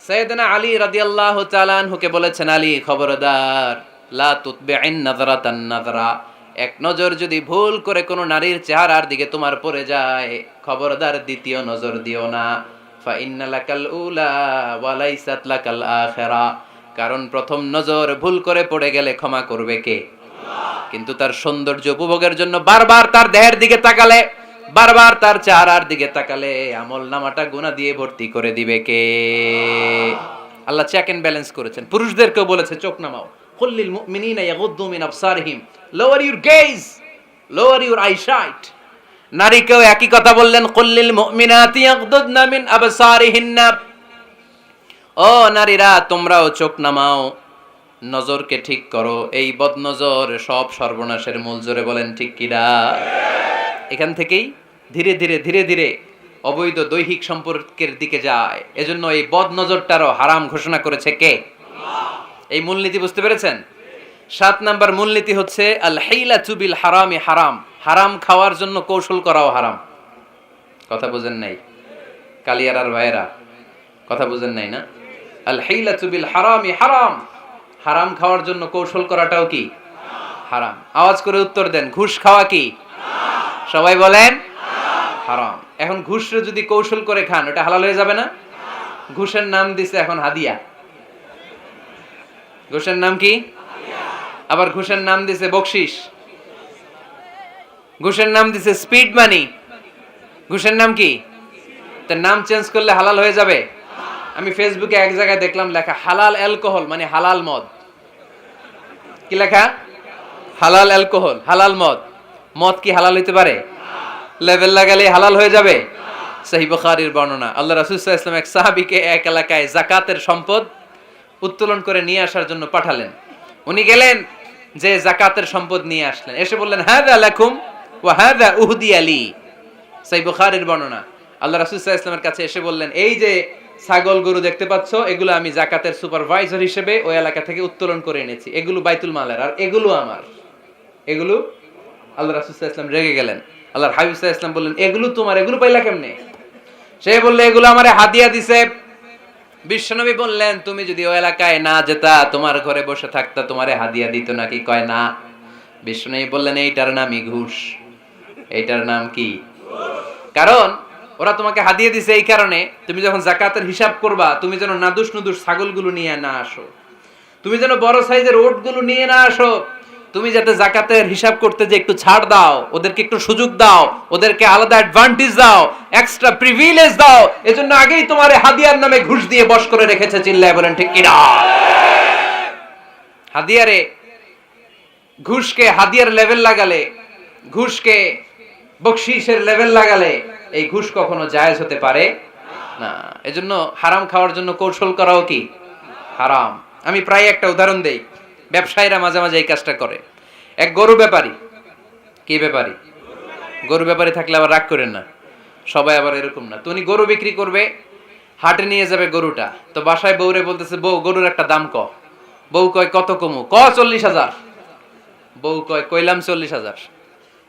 A: সাইয়েদনা আলী রাদিয়াল্লাহু তাআলা আনহুকে বলেছেন, আলী খবরদার, লা তুতবি'ইন নাযরাতান নাযরা। এক নজর যদি ভুল করে কোনো নারীর চেহারার দিকে তোমার পড়ে যায়, খবরদার দ্বিতীয় নজর দিও না। ফা ইন্না লাকাল উলা ওয়া লাইসাত লাকাল আখিরা। কারণ প্রথম নজর ভুল করে পড়ে গেলে ক্ষমা করবে কে? কিন্তু তার সৌন্দর্য উপভোগের জন্য বারবার তার দেহের দিকে তাকালে, বারবার তার চেহারার দিকে তাকালে আমল নামাটা গুনাহ দিয়ে ভর্তি করে দিবে কে? আল্লাহ চেক এন্ড ব্যালেন্স করেছেন। পুরুষদেরকেও বলেছে চোখ নামাও, কুল্লিল মুমিনিনা ইয়াগুদ্দু মিন আবসারিহিম, lower your gaze, lower your eyesight. নারীকেও একই কথা বললেন, কুল্লিল মুমিনাতি ইয়াগুদ্দুনা মিন আবসারিহিন্না। ও নারীরা, তোমরাও চোখ নামাও, নজরকে ঠিক করো। এই বদনজর সব সর্বনাশের মূল। জোরে বলেন ঠিক কিনা? এখান থেকেই ধীরে ধীরে ধীরে ধীরে অবৈধ দৈহিক সম্পর্কের দিকে যায়। এজন্য এই বদনজরটারও হারাম ঘোষণা করেছে কে? এই মূলনীতি বুঝতে পেরেছেন? 7 নাম্বার মূলনীতি হচ্ছে আল হাইলাতু বিল হারামি হারাম। হারাম খাওয়ার জন্য কৌশল করাও হারাম। কথা বুঝেন নাই কালিয়ারার ভাইয়েরা? কথা বুঝেন নাই না? আল হাইলাতু বিল হারামি হারাম। হারাম খাওয়ার জন্য কৌশল করাটাও কি হারাম? আওয়াজ করে উত্তর দেন, ঘুষ খাওয়া কি সবাই বলেন হারাম। এখন ঘুষরে যদি কৌশল করে খান, ওটা হালাল হয়ে যাবে না? ঘুষের নাম দিছে এখন হাদিয়া। ঘুষের নাম কি? আবার ঘুষের নাম দিছে বকশিস, ঘুষের নাম দিছে স্পিড মানি। ঘুষের নাম কি? তার নাম চেঞ্জ করলে হালাল হয়ে যাবে? আমি ফেসবুকে এক জায়গায় দেখলাম লেখা হালাল অ্যালকোহল, মানে হালাল মদ। কি লেখা? হালাল অ্যালকোহল, হালাল মদ। মদ কি হালাল হইতে পারে? লেভেল লাগালে হালাল হয়ে যাবে? সহিহ বুখারীর বর্ণনা, আল্লাহ রাসূল সাল্লাল্লাহু আলাইহি ওয়াসাল্লাম এক সাহাবীকে এক এলাকায় যাকাতের সম্পদ উত্তোলন করে নিয়ে আসার জন্য পাঠালেন। উনি গেলেন, যে যাকাতের সম্পদ নিয়ে আসলেন, এসে বললেন হাযা লাকুম ওয়া হাযা উহদিয়া লি। সহিহ বুখারীর বর্ণনা, আল্লাহ রাসূল সাল্লাল্লাহু আলাইহি ওয়াসাল্লামের কাছে এসে বললেন, এই যে ছাগল গরু দেখতে পাচ্ছ, এগুলো আমি যাকাতের সুপারভাইজার হিসেবে ওই এলাকা থেকে উত্তোলন করে এনেছি, এগুলো বাইতুল মালের, আর এগুলো আমার। এগুলো আল্লাহ রাসূল সাল্লাল্লাহু আলাইহি ওয়াসাল্লাম রেগে গেলেন। আল্লাহর হাবিব সাল্লাল্লাহু আলাইহি ওয়াসাল্লাম বললেন, এগুলো তোমার, এগুলো পাইলা কেমনে? সে বলল, এগুলো আমারে হাদিয়া দিছে। বিশ্বনবী বললেন, তুমি যদি ওই এলাকায় না যেতা, তোমার ঘরে বসে থাকতা, তোমারে হাদিয়া দিত নাকি? কয় না। বিশ্বনবী বললেন, এইটার নামই ঘুষ। এইটার নাম কি? কারণ ওরা তোমাকে হাদিয়া দিছে এই কারণে, তুমি যখন যাকাতের হিসাব করবা, তুমি যেন নাদুস নুদুস ছাগলগুলো নিয়ে না আসো, তুমি যেন বড় সাইজের ওটগুলো নিয়ে না আসো, তুমি যাতে যাকাতের হিসাব করতে যে একটু ছাড় দাও, ওদেরকে একটু সুযোগ দাও, ওদেরকে আলাদা অ্যাডভান্টেজ দাও, এক্সট্রা প্রিভিলেজ দাও, এজন্য আগেই তোমারে হাদিয়ার নামে ঘুষ দিয়ে বশ করে রেখেছে। চিল্লায় বলেন ঠিক কিনা? হাদিয়ারে, ঘুষকে হাদিয়ার লেভেল লাগালে, ঘুষকে বকশিশের লেভেল লাগালে এই ঘুষ কখনো জায়েজ হতে পারে না। এজন্য হারাম খাওয়ার জন্য কৌশল করাও কি হারাম। আমি প্রায় একটা উদাহরণ দেই, ব্যবসায়ীরা মাঝে মাঝে এই কাজটা করে। এক গরু ব্যাপারী। কি ব্যাপারী? গরু ব্যাপারী থাকলে আবার রাগ করেন না, সবাই আবার এরকম না। তো উনি গরু বিক্রি করবে, হাটে নিয়ে যাবে গরুটা। তো বাসায় বউরে বলতেছে, বউ গরুর একটা দাম ক। বউ কয় কত কমু? 40,000। বউ কয় কইলাম 40,000।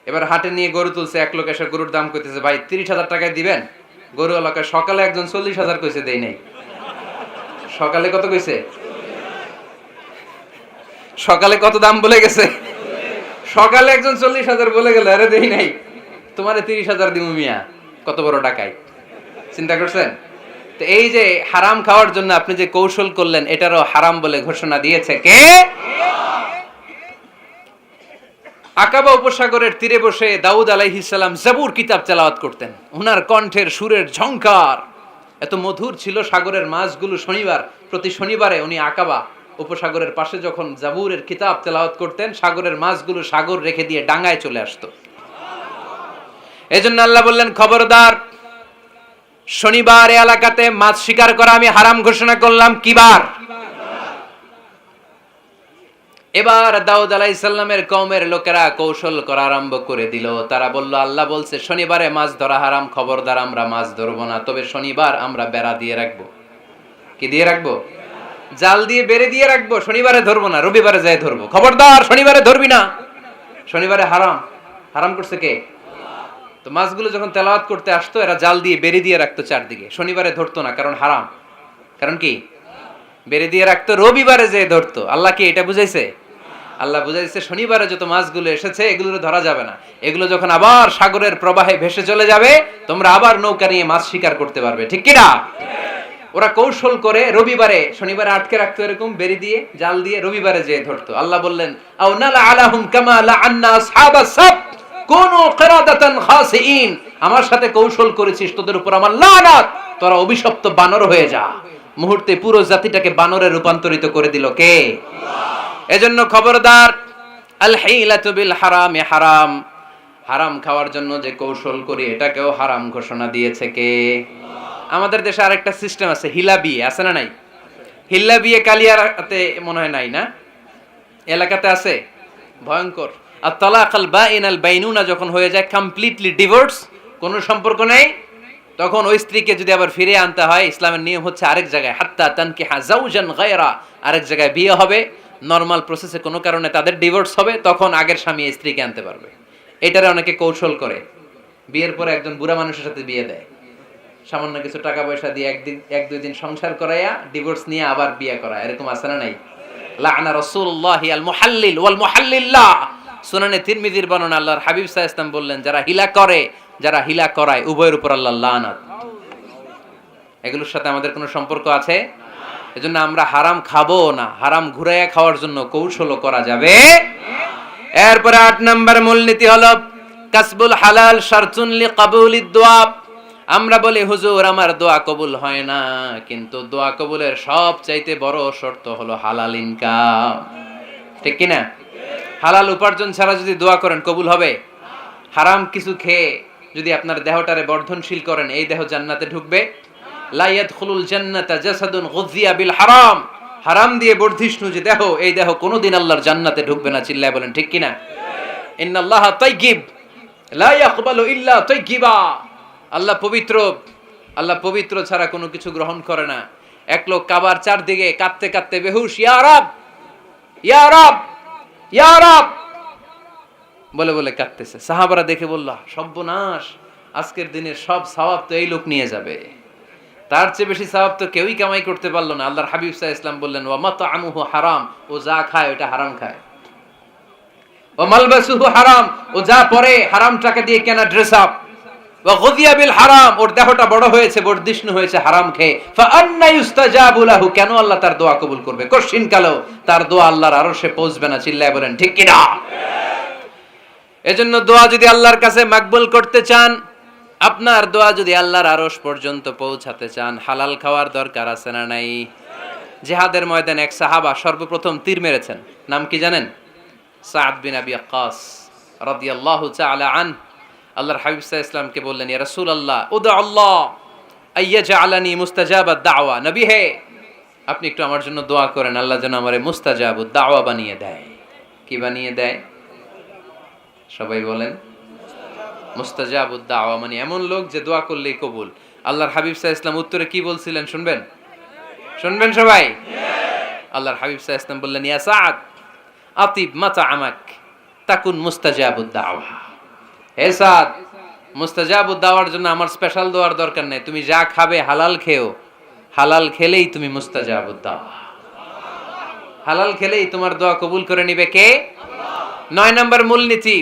A: এবার হাটে নিয়ে গরু তুলছে, এক লোক এসে গরুর দাম কইতেছে, ভাই 30,000 টাকায় দিবেন? গরু এলাকায় সকালে একজন 40,000 কইছে, দেই নাই। সকালে কত কইছে? সকালে কত দাম বলে গেছে? সকালে একজন 40,000 বলে গেল, আরে দেই নাই, তোমারে 30,000 দিমু মিয়া। কত বড় টাকাই, চিন্তা করছেন? তো এই যে হারাম খাওয়ার জন্য আপনি যে কৌশল করলেন, এটারও হারাম বলে ঘোষণা দিয়েছে কে? আকাবা উপসাগরের তীরে বসে দাউদ আলাইহিস সালাম জাবুর কিতাব তেলাওয়াত করতেন। ওনার কণ্ঠের সুরের ঝংকার এত মধুর ছিল, সাগরের মাছগুলো প্রতি শনিবারে উনি আকাবা উপসাগরের পাশে যখন জাবুরের কিতাব তেলাওয়াত করতেন, সাগরের মাছগুলো সাগর রেখে দিয়ে ডাঙায় চলে আসতো। এজন্য আল্লাহ বললেন, খবরদার, শনিবার এলাকাতে মাছ শিকার করা আমি হারাম ঘোষণা করলাম। কি বার? এবার দাউদ আলাইহিস সালামের কওমের লোকেরা কৌশল করা আরম্ভ করে দিল। তারা বলল, আল্লাহ বলছে শনিবারে মাছ ধরা হারাম, খবরদার আমরা মাছ ধরবো না, তবে শনিবার আমরা বেড়া দিয়ে রাখবো। কি দিয়ে রাখবো? জাল দিয়ে বেড়ে দিয়ে রাখবো। শনিবারে ধরবো না, রবিবারে যাই ধরবো। খবরদার, শনিবারে ধরবি না, শনিবারে হারাম। হারাম করছে কে? তো মাছগুলো যখন তেলাওয়াত করতে আসতো, এরা জাল দিয়ে বেড়ে দিয়ে রাখতো চারদিকে, শনিবারে ধরতো না, কারণ হারাম। কারণ কি? বেড়ে দিয়ে রাখতো, রবিবারে যে ধরতো। আল্লাহ কি এটা বুঝাইছে? আল্লাহ বুঝাইছে শনিবারে যত মাছগুলো এসেছে এগুলো ধরা যাবে না, এগুলো যখন আবার সাগরের প্রবাহে ভেসে চলে যাবে, তোমরা আবার নৌকা নিয়ে মাছ শিকার করতে পারবে। ঠিক কি না? ওরা কৌশল করে রবিবারে, শনিবারে আটকে রাখতো এরকম বেড়ে দিয়ে, জাল দিয়ে, রবিবারে যেয়ে ধরতো। আল্লাহ বললেন, আও নালা আলাহুম কামা লাআন্না আসহাবাস সাবত কুনু কিরাদাতান খাসিইন। আমার সাথে কৌশল করেছিস, তোদের উপর আমার লানাত, তোরা অভিশপ্ত বানর হয়ে যা। মুহূর্তে পুরো জাতিটাকে বানরে রূপান্তরিত করে দিল কে? এজন্য খবরদার, আল হিলাতু বিল হারামি হারাম। হারাম খাওয়ার জন্য যে কৌশল করি, এটাকেও হারাম ঘোষণা দিয়েছে কে? আমাদের দেশে আরেকটা সিস্টেম আছে, হিলা বিয়ে আছে না নাই? হিল্লা বিয়ে কালিয়াতে মনে হয় নাই না? এলাকাতে আছে, ভয়ঙ্কর। আর তালাক আল বাইন আল বাইনুনা যখন হয়ে যায়, কমপ্লিটলি ডিভোর্স, কোনো সম্পর্ক নেই, তখন ওই স্ত্রীকে যদি আবার ফিরে আনতে হয়, ইসলামের নিয়ম হচ্ছে আরেক জায়গায়, হাত্তা তানকিহা যাওজান গায়রা, আরেক জায়গায় বিয়ে হবে, নরমাল প্রসেসে কোনো কারণে তাদের ডিভোর্স হবে, তখন আগের স্বামী স্ত্রীকে আনতে পারবে। এটারে অনেকে কৌশল করে, বিয়ের পরে একজন বুড়া মানুষের সাথে বিয়ে দেয়, সামান্য কিছু টাকা পয়সা দিয়ে এক দুই দিন সংসার করাইয়া ডিভোর্স নিয়ে আবার বিয়ে করা, এরকম আছে না নাই? লাআনা রাসূলুল্লাহি আল মুহাল্লিল ওয়াল মুহাল্লিল্লাহ। সুনানে তিরমিজির বর্ণনা, আল্লাহর হাবিব সাল্লাল্লাহু আলাইহি ওয়াসাল্লাম বললেন, যারা হিলা করে, যারা হিলা করায়, উভয়ের উপর আল্লাহর লানাত। এগুলোর সাথে আমাদের কোনো সম্পর্ক আছে? এজন্য আমরা হারাম খাবো না, হারাম ঘুরাইয়া খাওয়ার জন্য কৌশলও করা যাবে। এরপরে 8 নম্বর মূলনীতি হলো কাসবুল হালাল শারতুন লিকাবুলিদ দুআ। আমরা বলি, হুজুর আমার দোয়া কবুল হয় না, কিন্তু দোয়া কবুলের সবচাইতে বড় শর্ত হলো হালাল ইনকাম। ঠিক কি না? হালাল উপার্জন ছাড়া যদি দোয়া করেন, কবুল হবে? হারাম কিছু খেয়ে যদি আপনার দেহটারে বর্ধনশীল করেন, এই দেহ জান্নাতে ঢুকবে? লা ইয়াদখুলুল জান্নাতা জাসাদুন গুযিয়া বিল হারাম। হারাম দিয়ে বর্ধিষ্ণু যে দেহ, এই দেহ কোনোদিন আল্লাহর জান্নাতে ঢুকবে না। চিল্লায় বলেন ঠিক কি না? ইন্নাল্লাহা তাইয়্যিব লা ইয়াকবালু ইল্লা তাইয়্যিবা। আল্লাহ পবিত্র, আল্লাহ পবিত্র ছাড়া কোনো কিছু গ্রহণ করে না। এক লোক কাবার চারদিকে কাঁদতে কাঁদতে বেহুশ, ইয়া রাব, ইয়া রাব, ইয়া রাব বলে বলে কাঁদতেছে। সাহাবারা দেখে বলল, সর্বনাশ, আজকের দিনের সব সওয়াব তো এই লোক নিয়ে যাবে, তার চেয়ে বেশি সওয়াব তো কেউই কামাই করতে পারলো না। আল্লাহর হাবিব সাল্লাল্লাহু আলাইহি ওয়াসাল্লাম বললেন, ওয়া মাতআমুহু হারাম, ও যা খায় ওটা হারাম খায়। ওয়া মালবাসুহু হারাম, ও যা পরে হারাম টাকা দিয়ে কেনা ড্রেস আপ। ওয়া গুযিয়া বিল হারাম, ওর দেহটা বড় হয়েছে, বর্ধিষ্ণু হয়েছে হারাম খেয়ে। ফা আন্না ইউস্তাজাবু লাহু, কেন আল্লাহ তার দোয়া কবুল করবে? কঠিন কালেও তার দোয়া আল্লাহর আরশে পৌঁছবে না। চিল্লায় বলেন ঠিক কি না? এজন্য দোয়া যদি আল্লাহর কাছে মাকবুল করতে চান, আপনার দোয়া যদি আল্লাহর আরশ পর্যন্ত পৌঁছাতে চান, হালাল খাওয়ার দরকার আছে না নাই? জিহাদের ময়দানে এক সাহাবা সর্বপ্রথম তীর মেরেছেন, নাম কি জানেন? সাদ বিন আবি ওয়াক্কাস রাদিয়াল্লাহু তাআলা আনহু। আল্লাহর হাবিব সাল্লাল্লাহু আলাইহি ওয়াসাল্লামকে বললেন, ইয়া রাসূলুল্লাহ, উদা আল্লাহ আইয়াজআলানি মুস্তাজাবাদ দাওয়া। নবী হে, আপনি একটু আমার জন্য দোয়া করেন, আল্লাহ যেন আমারে মুস্তাজাবুদ দাওয়া বানিয়ে দেয়। কি বানিয়ে দেয়? সবাই বলেন মুস্তাজাবুদ দাওয়া, মানে এমন লোক যে দোয়া করলেই কবুল। আল্লাহর হাবিব সাল্লাল্লাহু আলাইহি ওয়াসাল্লাম উত্তরে কি বলছিলেন শুনবেন? শুনবেন সবাই? আল্লাহর হাবিব সাল্লাল্লাহু আলাইহি ওয়াসাল্লাম বললেন, ইয়া সাআদ আতিব মাতাআমাক তাকুন মুস্তাজাবুদ দাওয়া। হে সাদ, মুস্তাজাবুদ দাওয়ার জন্য আমার স্পেশাল দোয়ার দরকার নেই, তুমি যা খাবে হালাল খেও, হালাল খেলেই তুমি মুস্তাজাবুদ দাওয়া। হালাল খেলেই তোমার দোয়া কবুল করে নিবে কে? 9 নম্বর মূলনীতি,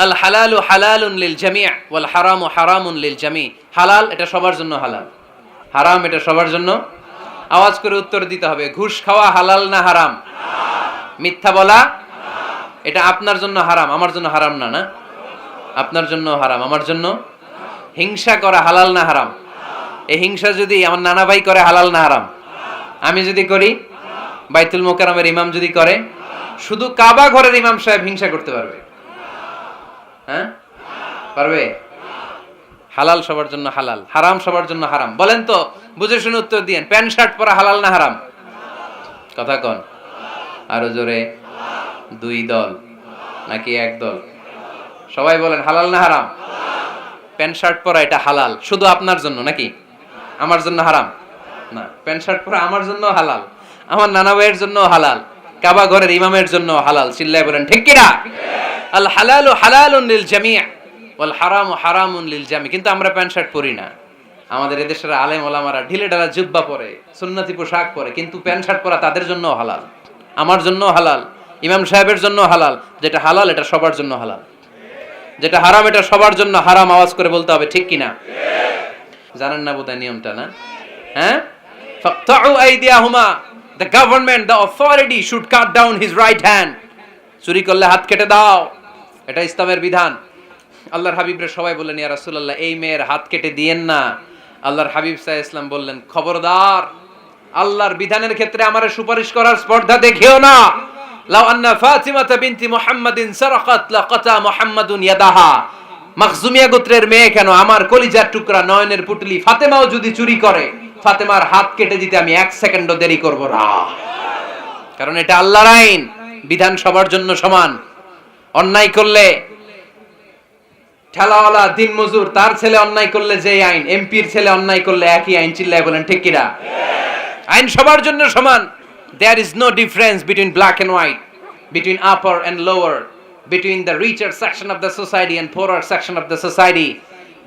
A: আল হালালু হালালুন লিল জামি' ওয়াল হারামু হারামুন লিল জামি'। হালাল এটা সবার জন্য হালাল, হারাম এটা সবার জন্য। আওয়াজ করে উত্তর দিতে হবে, ঘুষ খাওয়া হালাল না হারাম? মিথ্যা বলা এটা আপনার জন্য হারাম, আমার জন্য হারাম না? না, আপনার জন্য হারাম, আমার জন্য। হিংসা করা হালাল না হারাম? এই হিংসা যদি আমার নানা ভাই করে হালাল না হারাম? আমি যদি করি, বাইতুল মোকাররমের ইমাম যদি করে, শুধু কাবা ঘরের ইমাম সাহেব হিংসা করতে পারবে? হ্যাঁ পারবে? হালাল সবার জন্য হালাল, হারাম সবার জন্য হারাম। বলেন তো, বুঝে শুনে উত্তর দিয়েন, প্যান্ট শার্ট পরা হালাল না হারাম? কথা কন আরো জোরে। 2 দল নাকি 1 দল? সবাই বলেন হালাল না হারাম? প্যান্ট শার্ট পরা এটা হালাল শুধু আপনার জন্য নাকি? আমার জন্য হারাম না। প্যান্ট শার্ট পরা আমার জন্য হালাল, আমার নানা ভাইয়ের জন্য হালাল, কাবা ঘরের ইমামের জন্য হালাল। চিল্লায় বলেন ঠিক কি না? আল হালালু হালালুন লিল জামি' ওয়াল হারামু হারামুন লিল জামি'। কিন্তু আমরা প্যান্ট শার্ট পরি না। আমাদের এদেশের আলেম ওলামারা ঢিলে ঢালা জুব্বা পরে, সুন্নতি পোশাক পরে, কিন্তু প্যান্ট শার্ট পরা তাদের জন্য হালাল, আমার জন্য হালাল, ইমাম সাহেবের জন্য হালাল। যেটা হালাল এটা সবার জন্য হালাল, যেটা হারাম এটা সবার জন্য হারাম। আওয়াজ করে বলতে হবে ঠিক কিনা? জানেন না বোধহয় নিয়মটা, না? হ্যাঁ, ফাকতাউ আইদিয়াহুমা, the government, the authority should cut down his right hand. চুরি করলে হাত কেটে দাও, এটা ইসলামের বিধান। আল্লাহর হাবিবরে সবাই বললেন, ইয়া রাসূলুল্লাহ এই মেয়ের হাত কেটে দিয়েন না। আল্লাহর হাবিব সাল্লাল্লাহু আলাইহি ওয়াসাল্লাম বললেন, খবরদার, আল্লাহর বিধানের ক্ষেত্রে আমারে সুপারিশ করার স্পর্ধা দেখিও না। লাউ আন্না ফাতিমাতা বিনতি মুহাম্মাদিন সারাকাত লাকাতা মুহাম্মাদুন ইয়াদাহা। মাখজুমিয়া গোত্রের মেয়ে কেন, আমার কলিজার টুকরা নয়নের পুটলি ফাতেমাও যদি চুরি করে, ফাতেমার হাত কেটে দিতে আমি 1 সেকেন্ডও দেরি করব না। কারণ এটা আল্লাহর আইন, বিধান সবার জন্য সমান। অন্যায় করলে ঠেলাওয়ালা দিনমজুর তার ছেলে অন্যায় করলে যে আইন, এমপির ছেলে অন্যায় করলে একই আইন। চিল্লায় বলেন ঠিক কিনা? আইন সবার জন্য সমান। There is no difference between black and white, between upper and lower, between the richer section of the society and poorer section of the society,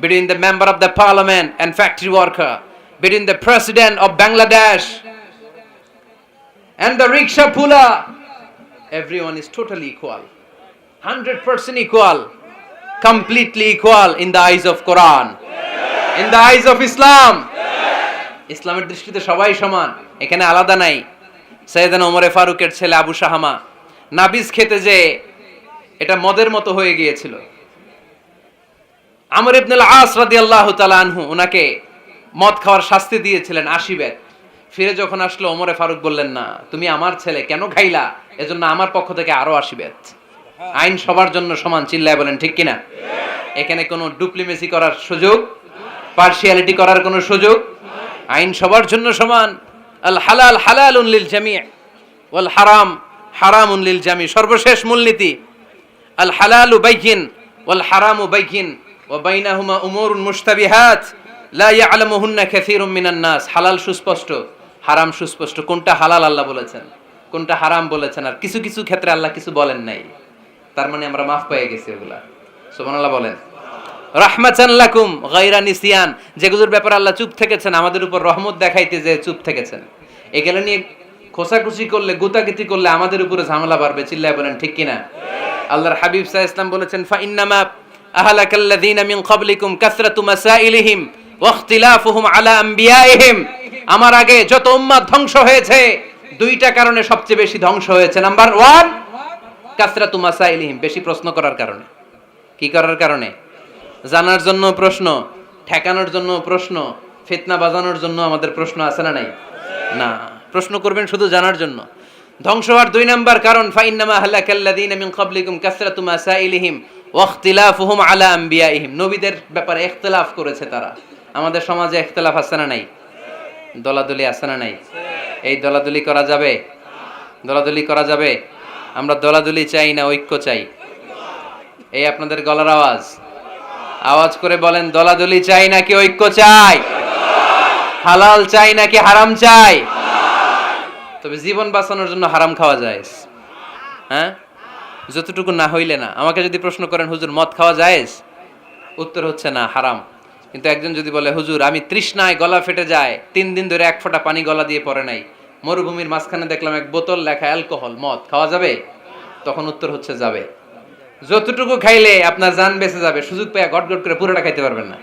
A: between the member of the parliament and factory worker, between the president of Bangladesh and the rickshaw puller. Everyone is totally equal, 100% equal, completely equal in the eyes of Quran, in the eyes of Islam. ইসলামের দৃষ্টিতে সবাই সমান, এখানে আলাদা নাই। সাইয়েদনা ওমরে ফারুকের ছেলে আবু শাহামা নাবিজ খেতে যে এটা মদের মতো হয়ে গিয়েছিল। আমর ইবনে আল আস রাদিয়াল্লাহু তাআলা আনহু ওনাকে মদ খাওয়ার শাস্তি দিয়েছিলেন 80 বেত। ফিরে যখন আসলো, ওমরে ফারুক বললেন, না, তুমি আমার ছেলে কেন খাইলা, এজন্য আমার পক্ষ থেকে আরো 80 বেত। আইন সবার জন্য সমান। চিল্লায় বলেন ঠিক কিনা? এখানে কোনো ডুপ্লিমেসি করার সুযোগ, পার্সিয়ালিটি করার কোনো সুযোগ, আইন সবার জন্য সমান। আল হালাল হালালুন লিল জামি' ওয়াল হারাম হারামুন লিল জামি'। সর্বশেষ মূলনীতি, আল হালালু বাইয়িন ওয়াল হারামু বাইয়িন ওয়া বাইনাহুমা উমুরুন মুশতাবিহাত লা ইয়ালামুহুন্না কাসীরুম মিনান নাস। হালাল সুস্পষ্ট, হারাম সুস্পষ্ট। কোনটা হালাল আল্লাহ বলেছেন, কোনটা হারাম বলেছেন, আর কিছু কিছু ক্ষেত্রে আল্লাহ কিছু বলেন নাই। তার মানে আমরা মাফ পেয়ে গেছি ওগুলা। সুবহানাল্লাহ বলেন। রাহমাতান লাকুম গায়রা নিসিয়ান, যেগুলোর ব্যাপারে আল্লাহ চুপ থেকেছেন, আমাদের উপর রহমত দেখাইতে যে চুপ থেকেছেন। এগুলো নিয়ে খোসাখুশি করলে, গুতাগুতি করলে আমাদের উপরে ঝামেলা বাড়বে। চিল্লায় বলেন ঠিক কিনা? আল্লাহর হাবিব সাল্লাল্লাহু আলাইহি ওয়াসাল্লাম বলেছেন, ফা ইন্নামা আহলাকাল্লাযীনা মিন ক্বাবলিকুম কাসরাতু মাসাইলিহিম ওয়া ইখতিলাফুহুম আলা আমবিয়াইহিম। আমার আগে যত উম্মাত ধ্বংস হয়েছে, 2টা কারণে সবচেয়ে বেশি ধ্বংস হয়েছে। নাম্বার 1, কাসরাতু মাসাইলিহিম, বেশি প্রশ্ন করার কারণে। কি করার কারণে? জানার জন্য প্রশ্ন, ঠেকানোর জন্য প্রশ্ন, ফিতনা বাজানোর জন্য আমাদের প্রশ্ন আছে না নাই? না, প্রশ্ন করবেন শুধু জানার জন্য। ধ্বংস হওয়ার 2 নাম্বার কারণ, ফাইন্নামা আহলাকাল্লাযীনা মিন ক্বাবলিকুম কাসরাতু মাসাইলিহিম ওয়া ইখতিলাফুহুম আলা আমবিয়াইহিম। নবীদের ব্যাপারে ইখতিলাফ করেছে তারা। আমাদের সমাজে ইখতিলাফ আছে না নাই? দলাদলি আছে না নাই? এই দলাদলি করা যাবে? দলাদলি করা যাবে? আমরা দলাদলি চাই না ঐক্য চাই? এই আপনাদের গলার আওয়াজ। আওয়াজ করে বলেন, দলাদলি চাই নাকি ঐক্য চাই? হালাল চাই নাকি হারাম চাই? তবে জীবন বাঁচানোর জন্য হারাম খাওয়া যায়, হ্যাঁ, যতটুকু না হইলে না। আমাকে যদি প্রশ্ন করেন, হুজুর মদ খাওয়া যায়? উত্তর হচ্ছে না, হারাম। কিন্তু একজন যদি বলে, হুজুর আমি তৃষ্ণায় গলা ফেটে যায়, 3 দিন ধরে এক ফোঁটা পানি গলা দিয়ে পড়ে নাই, মরুভূমির মাঝখানে দেখলাম এক বোতল লেখা অ্যালকোহল, মদ খাওয়া যাবে? তখন উত্তর হচ্ছে যাবে। যতটুকু খাইলে আপনার জান বেঁচে যাবে, সুযোগ পেয়ে গটগট করে পুরোটা খাইতে পারবেন না,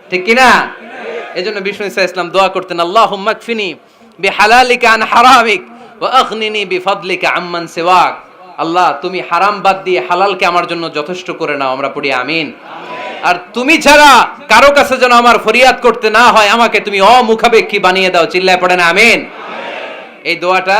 A: ঠিক কি না? এজন্য বিষ্ণু ইসা ইসলাম দোয়া করতেন, আল্লাহুম্মা কফিনি বিহালালিকা আন হারামিক ওয়া আগনিনি বিফাদলিকা আম্মান সিওয়াক। আল্লাহ, তুমি হারাম বাদ দিয়ে হালালকে আমার জন্য যথেষ্ট করে নাও। আমরা পড়ি আমিন। আর তুমি ছাড়া কারো কাছে যেন আমার ফরিয়াদ করতে না হয়, আমাকে তুমি অমুখাপেক্ষী বানিয়ে দাও। চিল্লায় পড়েন আমিন। এই দোয়াটা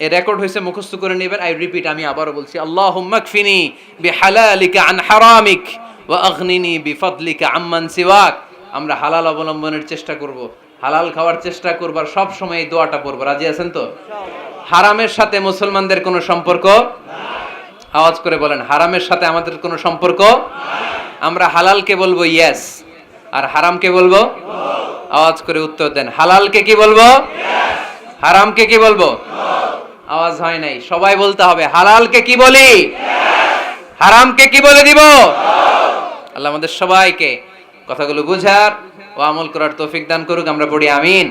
A: এই রেকর্ড হয়েছে, মুখস্থ করে নেবেন। আই রিপিট, আমি আবারও বলছি, আল্লাহুম্মা কফিনি বিহালালিকা আন হারামিক ওয়া আগনিনি বিফাদলিকা আম্মান সিওয়াক। আমরা হালাল অবলম্বনের চেষ্টা করব, হালাল খাওয়ার চেষ্টা করব, আর সব সময় এই দোয়াটা পড়ব। রাজি আছেন তো? হারামের সাথে মুসলমানদের কোনো সম্পর্ক? আওয়াজ করে বলেন, হারামের সাথে আমাদের কোনো সম্পর্ক? আমরা হালালকে বলবো ইয়েস, আর হারামকে বলবো? আওয়াজ করে উত্তর দেন, হালালকে কি বলবো? হারামকে কি বলবো? আওয়াজ হয় নাই, সবাই বলতে হবে, হালালকে কি বলি, হারামকে কি বলে দিব? আল্লাহ আমাদের সবাইকে কথাগুলো বুঝার ও আমল করার তৌফিক দান করুক। আমরা পড়ি আমিন।